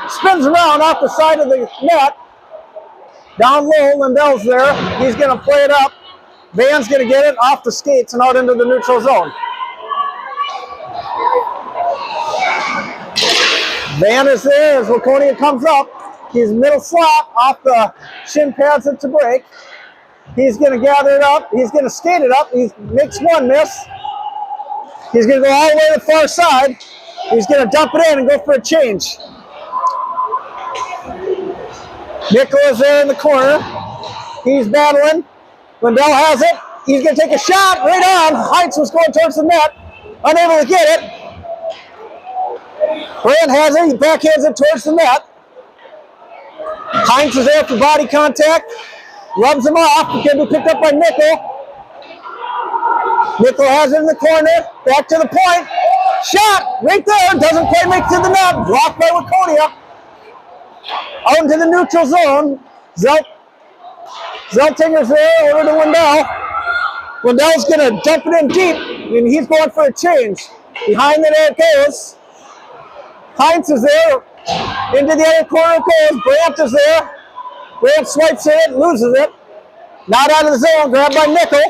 Spins around off the side of the net. Down low, Lindell's there. He's going to play it up. Van's going to get it off the skates and out into the neutral zone. Van is there as Waconia comes up. He's middle slot off the shin pads it to break. He's going to gather it up. He's going to skate it up. He makes one miss. He's going to go all the way to the far side. He's going to dump it in and go for a change. Nicola's there in the corner. He's battling. Lindell has it. He's going to take a shot right on. Heinz was going towards the net. Unable to get it. Brand has it. He backhands it towards the net. Heinz is there for body contact. Rubs him off. It's going to be picked up by Nickel. Nickel has it in the corner. Back to the point. Shot right there. Doesn't quite make it to the net. Blocked by Waconia. Out into the neutral zone. Zeltinger's there over to Lindell. Lindell's going to dump it in deep, and he's going for a change. Behind the net goes. Heinz is there. Into the other corner goes. Brandt is there. Brandt swipes it, loses it. Not out of the zone, grabbed by Nickel.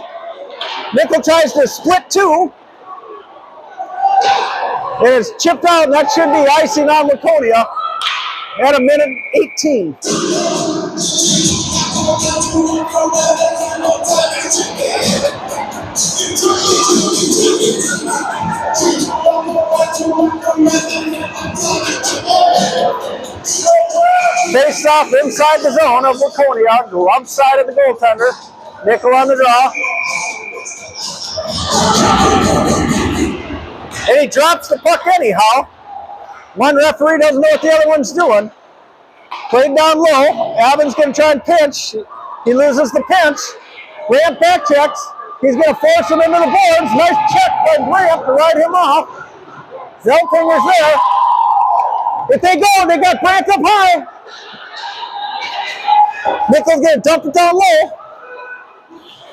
Nickel tries to split two. It is chipped out, and that should be icing on Waconia at 1:18. Face off inside the zone of Waconia, glove side of the goaltender. Nickel on the draw. And he drops the puck anyhow. One referee doesn't know what the other one's doing. Played down low. Alvin's going to try and pinch. He loses the pinch. Grant back checks. He's going to force him into the boards. Nice check by Grant to ride him off. Zeltinger's there. If they go, they got Grant up high. Nickel's going to dump it down low.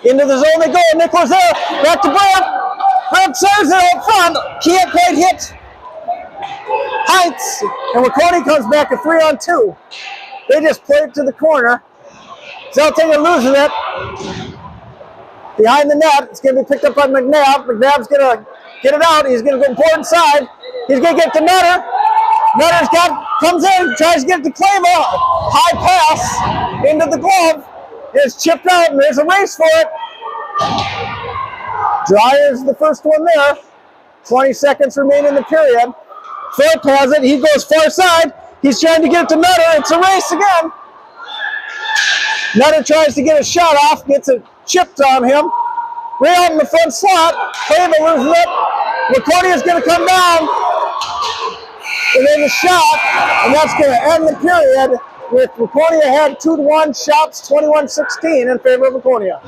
Into the zone they go. Nickel's there. Back to Brandt. Brandt serves it out front. Can't quite hit Heinz. And Waconia comes back a 3-on-2. They just play it to the corner. Zeltinger loses it. Behind the net. It's going to be picked up by McNabb. McNabb's going to get it out. He's going to go board inside. He's going to get it to Nutter. Nutter's comes in, tries to get it to Claymore. High pass into the glove. It's chipped out, and there's a race for it. Dryer's the first one there. 20 seconds remain in the period. Philip has it. He goes far side. He's trying to get it to Nutter. It's a race again. Nutter tries to get a shot off, gets it chipped on him. Way out in the front slot. Claymore loses it. Waconia's going to come down. And then the shot, and that's going to end the period with Waconia had 2-1 shots, 21-16 in favor of Waconia.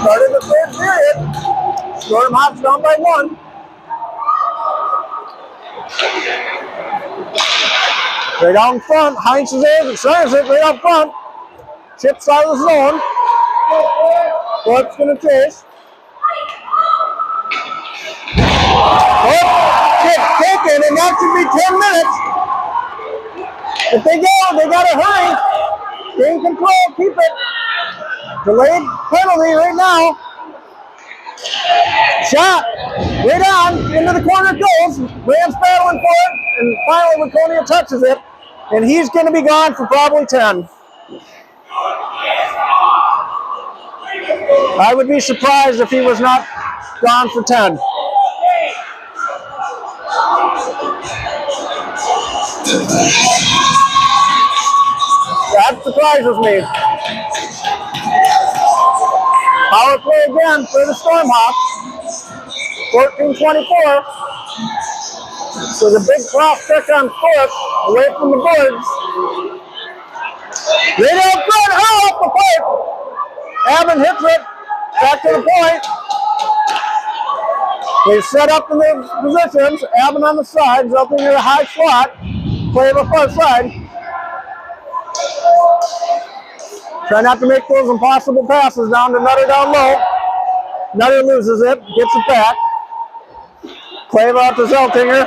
Started the third period. Storm Hawks down by 1. Right out in front. Heinz is there. Centers it right up front. Chips out of the zone. Thorpe's going to chase. Chip taken, and that should be 10 minutes. If they go, they got to hurry. Gain control. Keep it. Delayed penalty right now. Shot. Right on. Into the corner it goes. Rams battling for it. And finally, Waconia touches it. And he's going to be gone for probably 10. I would be surprised if he was not gone for 10. That surprises me. Power play again for the Stormhawks. 14-24. So the big cross check on foot, away from the boards. Right out front, off the plate. Abbott hits it, back to the point. They've set up in their positions. Abbott on the side, Zelting in a high slot. Play the far side. Try not to make those impossible passes down to Nutter down low. Nutter loses it, gets it back. Clava out to Zeltinger.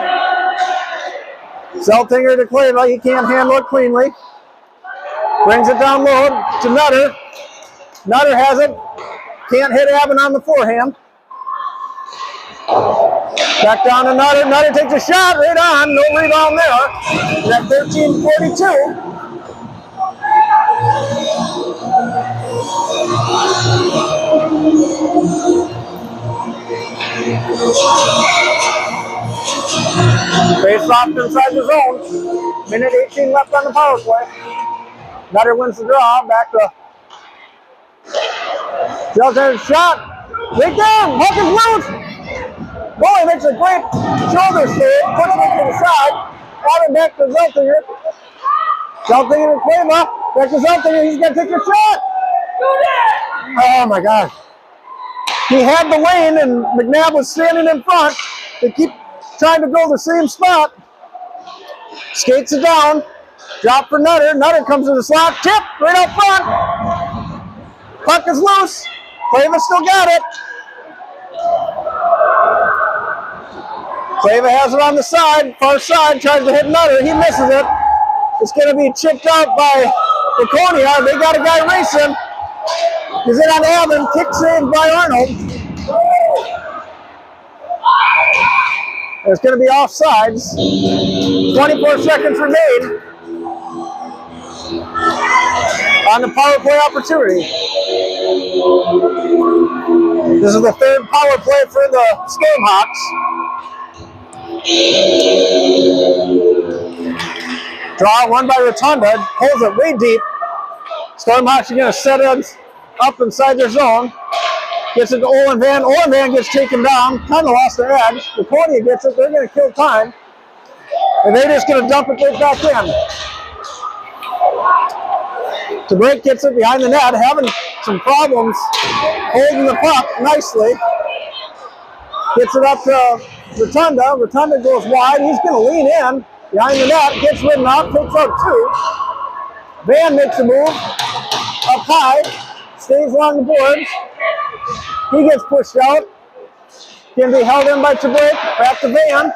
Zeltinger to Clava, he can't handle it cleanly. Brings it down low to Nutter. Nutter has it. Can't hit Abbott on the forehand. Back down to Nutter. Nutter takes a shot right on. No rebound there. And at 13-42. Face off inside the zone. Minute 18 left on the power play. Nutter wins the draw. Back to Zeltinger's shot. Right down. Puck is loose. Boy, makes a great shoulder save. Puts it to the side. Out and back to Zeltinger. Zeltinger to Clava. Back to Zeltinger. He's going to take a shot. Oh my God. He had the lane and McNabb was standing in front. They keep trying to go the same spot. Skates it down. Drop for Nutter. Nutter comes to the slot. Tip right up front. Puck is loose. Clava still got it. Clava has it on the side. Far side. Tries to hit Nutter. He misses it. It's going to be chipped out by Waconia. They got a guy racing. He's in on Alvin. Kick saved by Arnold. It's going to be offsides. 24 seconds remain on the power play opportunity. This is the third power play for the Stormhawks. Draw one by Rotunda. Pulls it way deep. Stormhawks are going to set it up inside their zone. Gets it to Olin Van. Olin Van gets taken down. Kind of lost their edge. Waconia gets it. They're going to kill time. And they're just going to dump it right back in. DeBrake gets it behind the net. Having some problems holding the puck nicely. Gets it up to Rotunda. Rotunda goes wide. He's going to lean in behind the net. Gets ridden out. Takes out 2. Van makes a move. Up high. Stays along the boards. He gets pushed out. Can be held in by DeBrake. Back to Van.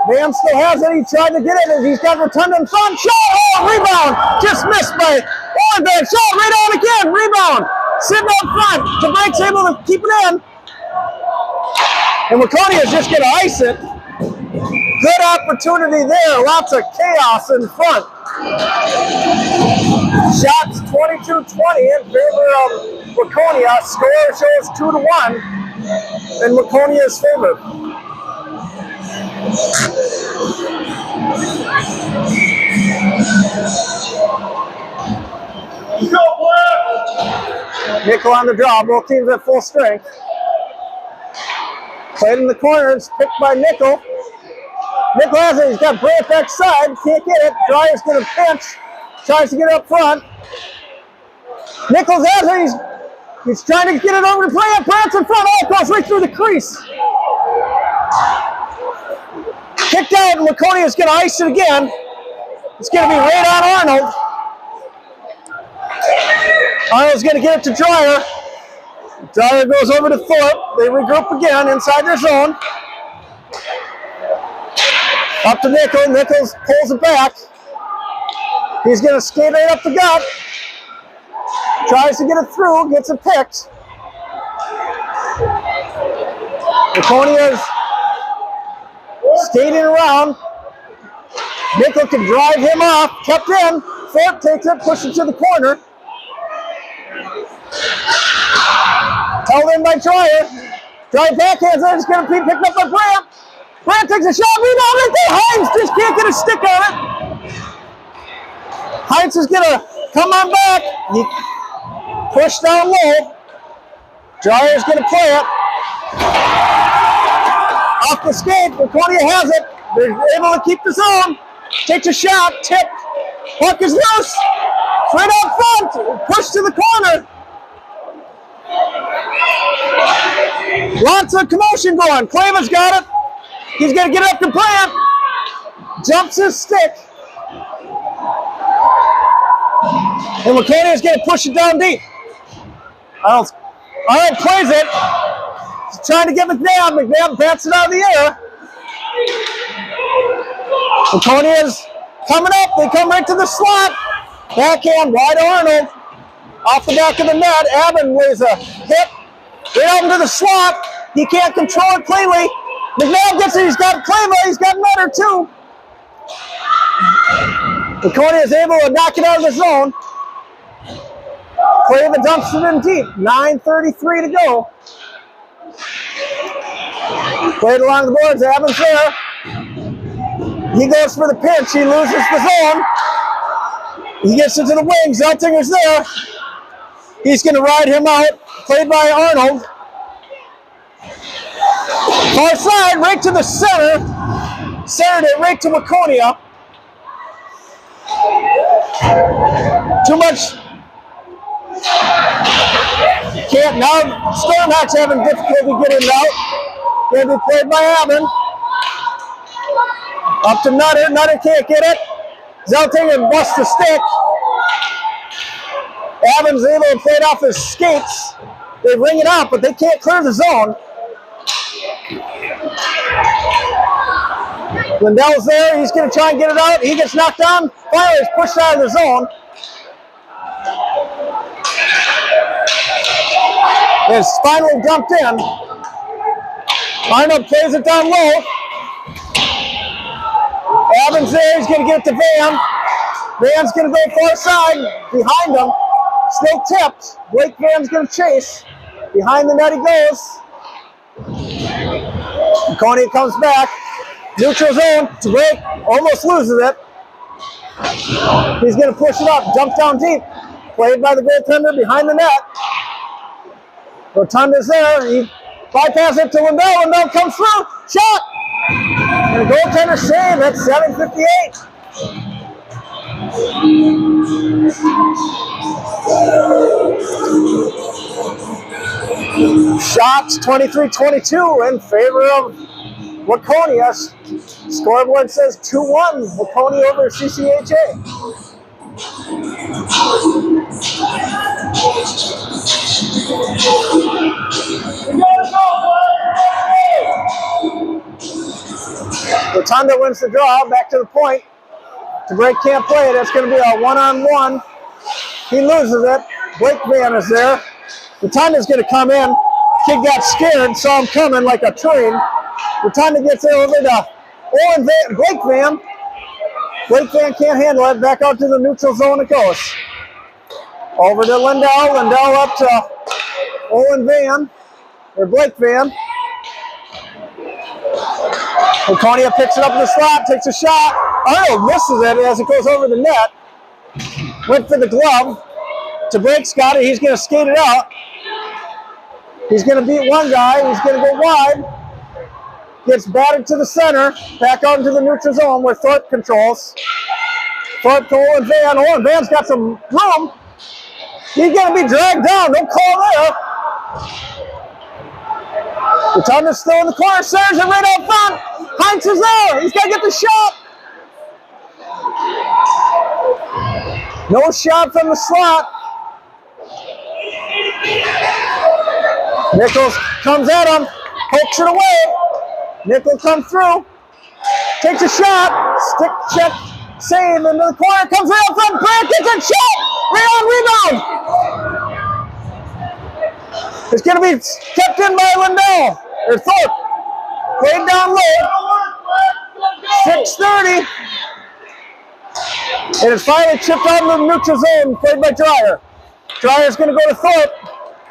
Van still has it. He tried to get it. He's got Rotunda in front. Shot! Oh, rebound! Just missed by Olin Van. Shot right on again. Rebound. Sitting up front. DeBrake's able to keep it in. And Waconia is just going to ice it. Good opportunity there. Lots of chaos in front. Shots 22-20 in favor of Waconia. Score shows 2-1 in Waconia's favor. Nickel on the draw. Both teams at full strength. Played in the corners. Picked by Nickel. Nickel has it. He's got Bray back side. Can't get it. Dryer's going to pinch. Tries to get up front. Nichols has it. He's He's trying to get it over to Brant. Brant's in front. Oh, goes right through the crease. Kicked out, and Waconia's going to ice it again. It's going to be right on Arnold. Arnold's going to get it to Dreyer. Dreyer goes over to Thorpe. They regroup again inside their zone. Up to Nickel. Nichols pulls it back. He's going to skate right up the gut. Tries to get it through. Gets it picked. Waconia's skating around. Nickel can drive him off. Kept in. Thorpe takes it, pushes it to the corner. Held in by Dreyer. Dreyer backhands it. It's going to be picked up by Brant. Brant takes a shot. Rebound right there. Hines just can't get a stick on it. Hines is going to come on back. He pushed down low. Dreyer's going to play it. Off the skate. Waconia has it. They're able to keep the zone. Takes a shot. Tip. Puck is loose. Right out front. Push to the corner. Lots of commotion going. Clayman's got it. He's going to get up to Brant. Jumps his stick. And Waconia is going to push it down deep. All right, plays it. He's trying to get McNabb. McNabb bats it out of the air. Waconia's coming up. They come right to the slot. Backhand, wide Arnold. Off the back of the net. Abbott lays a hit. Right out into the slot. He can't control it cleanly. McNabb gets it. He's got Clayma. He's got Nutter too. Waconia is able to knock it out of the zone. Clayma dumps it in deep. 9:33 to go. Played along the boards. Abbott's there. He goes for the pinch. He loses the zone. He gets into the wing. Zeltinger's there. He's going to ride him out. Played by Arnold. Far side, right to the center. Centered it right to Waconia. Too much. Can't now. Stormhawks having difficulty getting it out. Going to be played by Abbott. Up to Nutter. Nutter can't get it. Zeltinger busts the stick. Abbott's able to play it off his skates. They ring it out, but they can't clear the zone. Lindell's there. He's going to try and get it out. He gets knocked down. Finally, is pushed out of the zone. It's finally dumped in. Arnold plays it down low. Abbott's there. He's going to get it to Van. Van's going to go far side. Behind him. Still tipped. Blake Van's going to chase. Behind the net he goes. Waconia comes back. Neutral zone to break. Almost loses it. He's going to push it up. Dump down deep. Played by the goaltender behind the net. Rotunda's there. He bypasses it to Lindell. Lindell comes through. Shot. And the goaltender save at 7:58. Shots 23-22 in favor of Waconia. Scoreboard says 2-1. Waconia over CCHA. Rotunda wins the draw. Back to the point. To break can't play it. It's going to be a one-on-one. He loses it. Blake Van is there. Rotunda's going to come in. Kid got scared, saw him coming like a train. Rotunda gets there over to Owen Van, Blake Van. Blake Van can't handle it. Back out to the neutral zone it goes. Over to Lindell. Lindell up to Owen Van, or Blake Van. Waconia picks it up in the slot, takes a shot. Arnold misses it as it goes over the net. Went for the glove. To break Scott it. He's going to skate it out. He's going to beat one guy. He's going to go wide. Gets batted to the center. Back out into the neutral zone where Thorpe controls. Thorpe to Owen Van. Owen Van's got some room. He's going to be dragged down. Don't call there. Rotunda's still in the corner. Serves it right out front. Heinz is there. He's got to get the shot. No shot from the slot. Nichols comes at him. Pokes it away. Nichols comes through. Takes a shot. Stick check. Save into the corner. Comes right out front. Brand gets a shot. Rebound. It's going to be kept in by Lindell. Or Thorpe. Played down low. 6:30. And it's finally chipped out into the neutral zone. Played by Dreyer. Dreyer's going to go to Thorpe.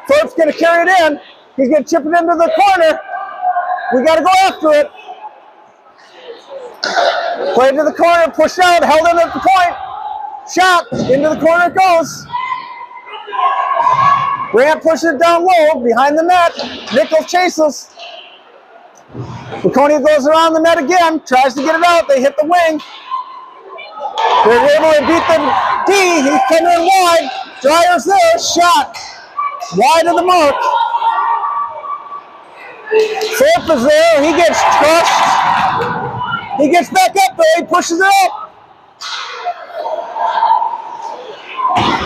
Thorpe's going to carry it in. He's going to chip it into the corner. We got to go after it. Played to the corner, pushed out, held in at the point. Shot, into the corner it goes. Grant pushes it down low, behind the net. Nichols chases. Waconia goes around the net again, tries to get it out. They hit the wing. They're able to beat the D. He's coming in wide. Dreyer's there, shot. Wide of the mark. Thorpe is there, he gets crushed. He gets back up there, he pushes it up.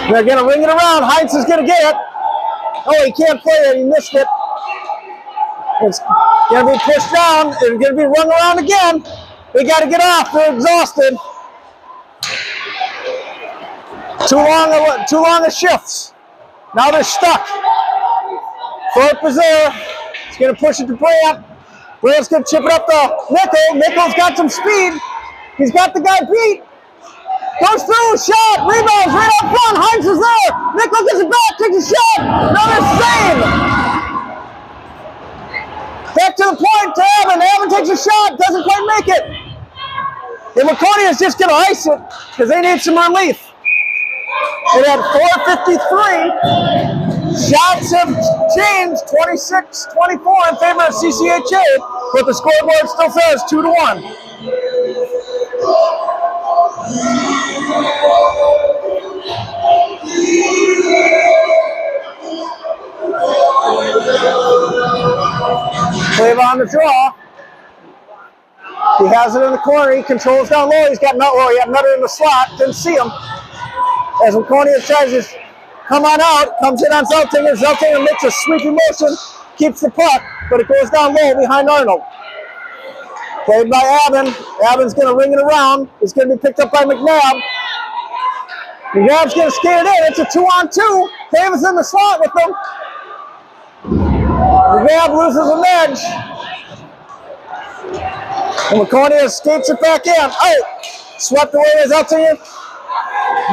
They're going to ring it around. Heinz is going to get it. Oh, he can't play it, he missed it. It's going to be pushed down, it's going to be rung around again. They got to get off, they're exhausted. Too long of shifts. Now they're stuck. Thorpe is there. He's going to push it to Brandt. Brandt's going to chip it up to Nichols. Nichols got some speed. He's got the guy beat. Goes through, shot, rebounds right up front. Heinz is there. Nichols gets it back, takes a shot. Another save. Back to the point to Avon. Avon takes a shot, doesn't quite make it. And Waconia is just going to ice it because they need some relief. And at 4:53, shots have changed 26-24 in favor of CCHA, but the scoreboard still says 2-1. Clave on the draw. He has it in the corner. He controls down low. He's got Nutter in the slot. Didn't see him. As Waconia tries to come on out, comes in on Zeltinger. Zeltinger makes a sweeping motion, keeps the puck, but it goes down low behind Arnold. Played by Avon. Avon's going to ring it around. It's going to be picked up by McNabb. McNabb's going to skate it in. It's a 2-on-2. Davis in the slot with them. McNabb loses an edge. And Waconia skates it back in. Oh! Swept away by Zeltinger.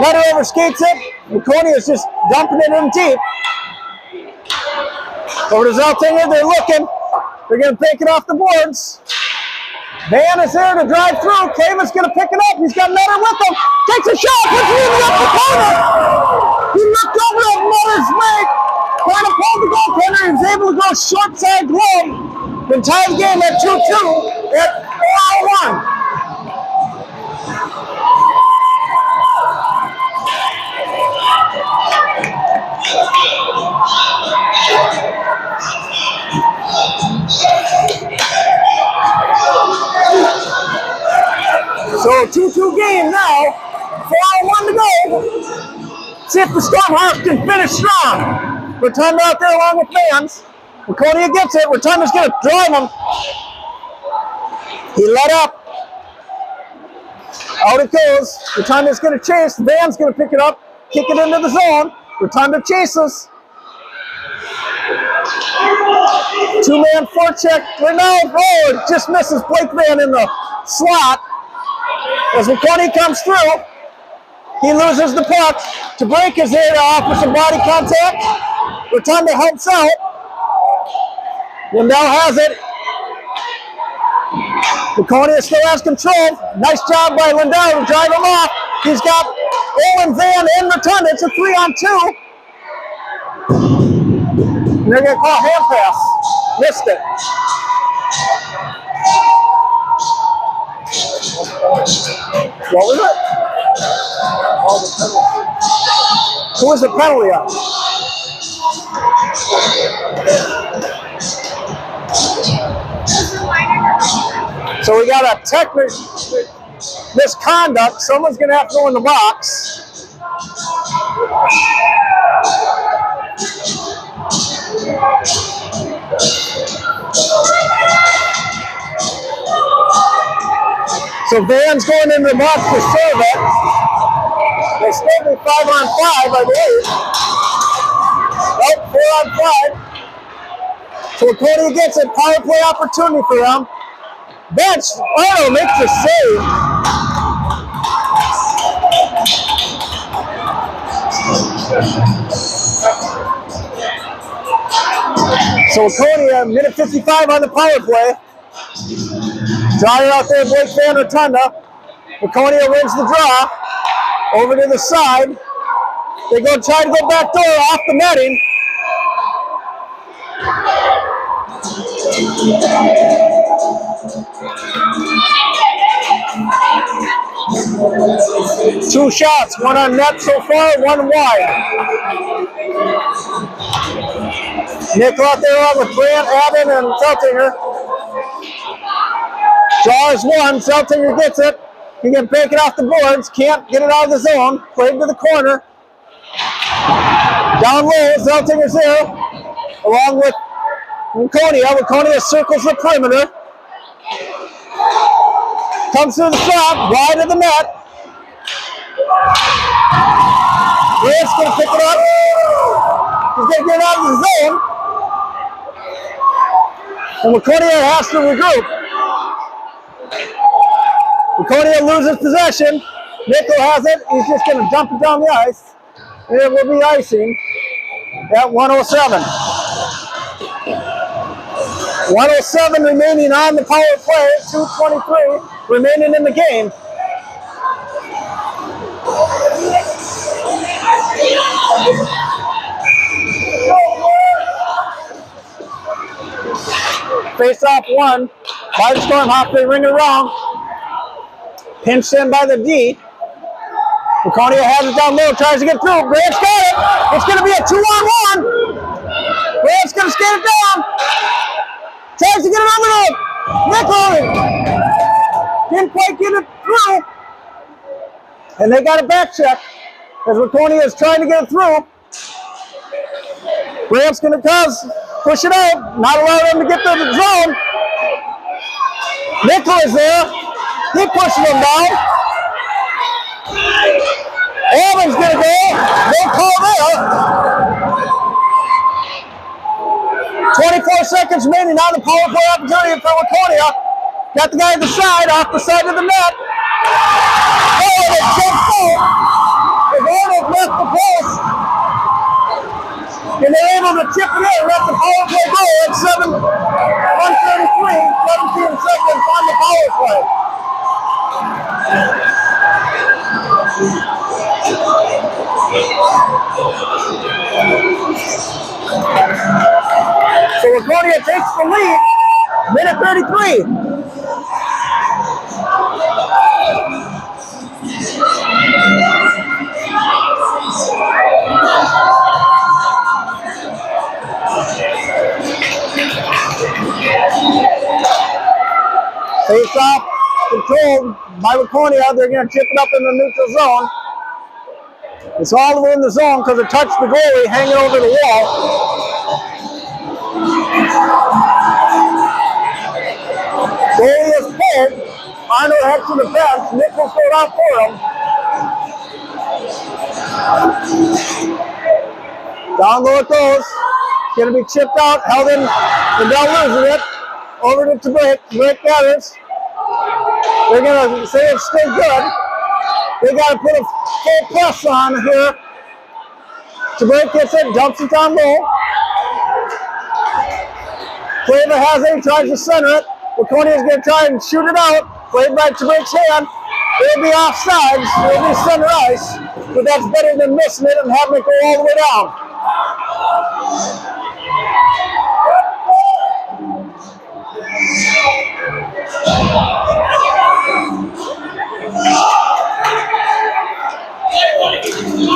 Nutter overskates it. Waconia is just dumping it in deep. Over to Zeltinger. They're looking. They're going to take it off the boards. Van is there to drive through. Clave's going to pick it up. He's got Nutter with him. Takes a shot. Puts it in the corner. He looked over at Nutter's leg. Trying to pull the goaltender. He was able to go short side glove. Then tie the game at 2-2 at 4-1. So 2-2 game now, 4-1 to go. See if the Stormhawks can finish strong. Rotunda out there along with fans. Waconia gets it. Rotunda's going to drive him. He let up. Out it goes. Rotunda's going to chase. Van's going to pick it up, kick it into the zone. Rotunda chases. Two-man forecheck. Renaud, oh, it just misses Blake Van in the slot. As Waconia comes through, he loses the puck. DeBrake is there to offer some body contact. Rotunda helps out. Lindell has it. Waconia still has control. Nice job by Lindell to drive him off. He's got Owen, Van, and Rotunda. It's a 3-on-2. And they're going to call hand pass. Missed it. What was it? Who was the penalty on? So we got a technical misconduct. Someone's going to have to go in the box. So Van's going into the box to serve it. They still be 5-on-5, I believe. Nope, 4-on-5. So Waconia gets a power play opportunity for them. Bench, Arnold makes the save. So Waconia, minute 55 on the power play. Drawing out there, Blake Van Rotunda. Waconia wins the draw. Over to the side. They go try to go back door off the netting. Two shots, one on net so far, one wide. Nickel out there on with Grant, Abbott, and Seltinger. Draws one, Seltinger gets it. He can break it off the boards, can't get it out of the zone. Played to the corner. Down low, Seltinger's there, along with Waconia. Waconia circles the perimeter. Comes through the shot, wide of the net. Grant's going to pick it up. He's going to get it out of the zone. And Waconia has to regroup. Waconia loses possession. Nickel has it. He's just going to dump it down the ice. And it will be icing at 107. 107 remaining on the power play. 2:23 remaining in the game. Face off one by the Stormhawks. They ring it around. Pinched in by the D. Waconia has it down low, tries to get through. Grant's got it. It's going to be a 2-on-1. Grant's going to skate it down. Tries to get it over there. Nickel didn't quite get it through. And they got a back check as Waconia is trying to get it through. Grant's going to push it out, not allow them to get to the zone. Nickel is there. He pushes them down. Alvin's going to go. No call there. 24 seconds remaining on the power play opportunity for Waconia. Got the guy at the side, off the side of the net. Oh, they jumped out. They've almost left the post. And they're able to chip it in, let the power play go at 1:33, 17 seconds on the power play. So Waconia takes the lead, minute 33. Face off, controlled by Waconia. They're going to chip it up in the neutral zone. It's all the way in the zone because it touched the goalie hanging over the wall. Goalie is pulled. Arnold heads to the bench. Nichols goes out for him. Down low it goes. Going to be chipped out, held in, and they're losing it. Over to Break. Break gathers. They're going to say it's still good. They got to put a full press on here. Break gets it, dumps it down low. Claver has it, he tries to center it. Waconia is going to try and shoot it out. Played by Break's hand. It'll be offsides. It'll be center ice. But that's better than missing it and having it go all the way down.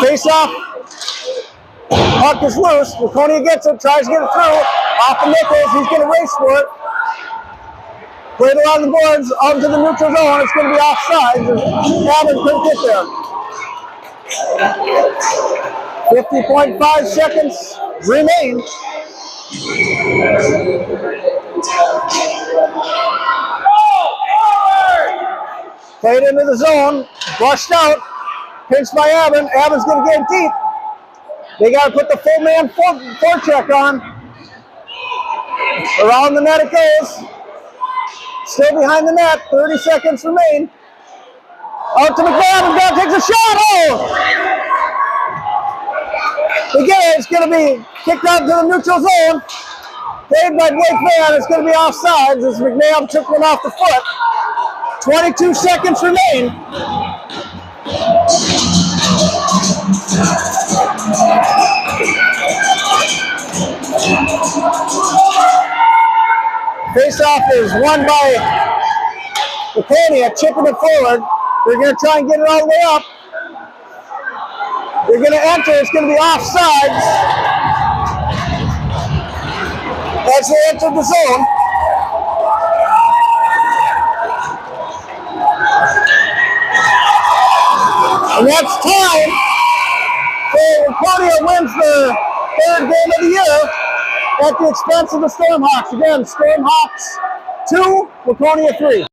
Face off Puck is loose. Waconia gets it, tries to get it through. Off the Nichols, he's going to race for it. Played along the boards, onto the neutral zone. It's going to be offside. Allen couldn't get there. 50.5 seconds remain. Played into the zone, brushed out, pinched by Avon. Avon's going to get it deep. They got to put the full man forecheck on. Around the net it goes. Still behind the net, 30 seconds remain. Out to McNabb, and takes a shot. Oh! Again, it's going to be kicked out to the neutral zone. Saved by Blake Van. It's going to be offsides as McNabb took one off the foot. 22 seconds remain. Face-off is won by Waconia, chipping it forward. They're going to try and get it all the way up. They're going to enter. It's going to be offsides as they enter the zone. And that's time. So Waconia wins the third game of the year at the expense of the Stormhawks. Again, Stormhawks 2, Waconia 3.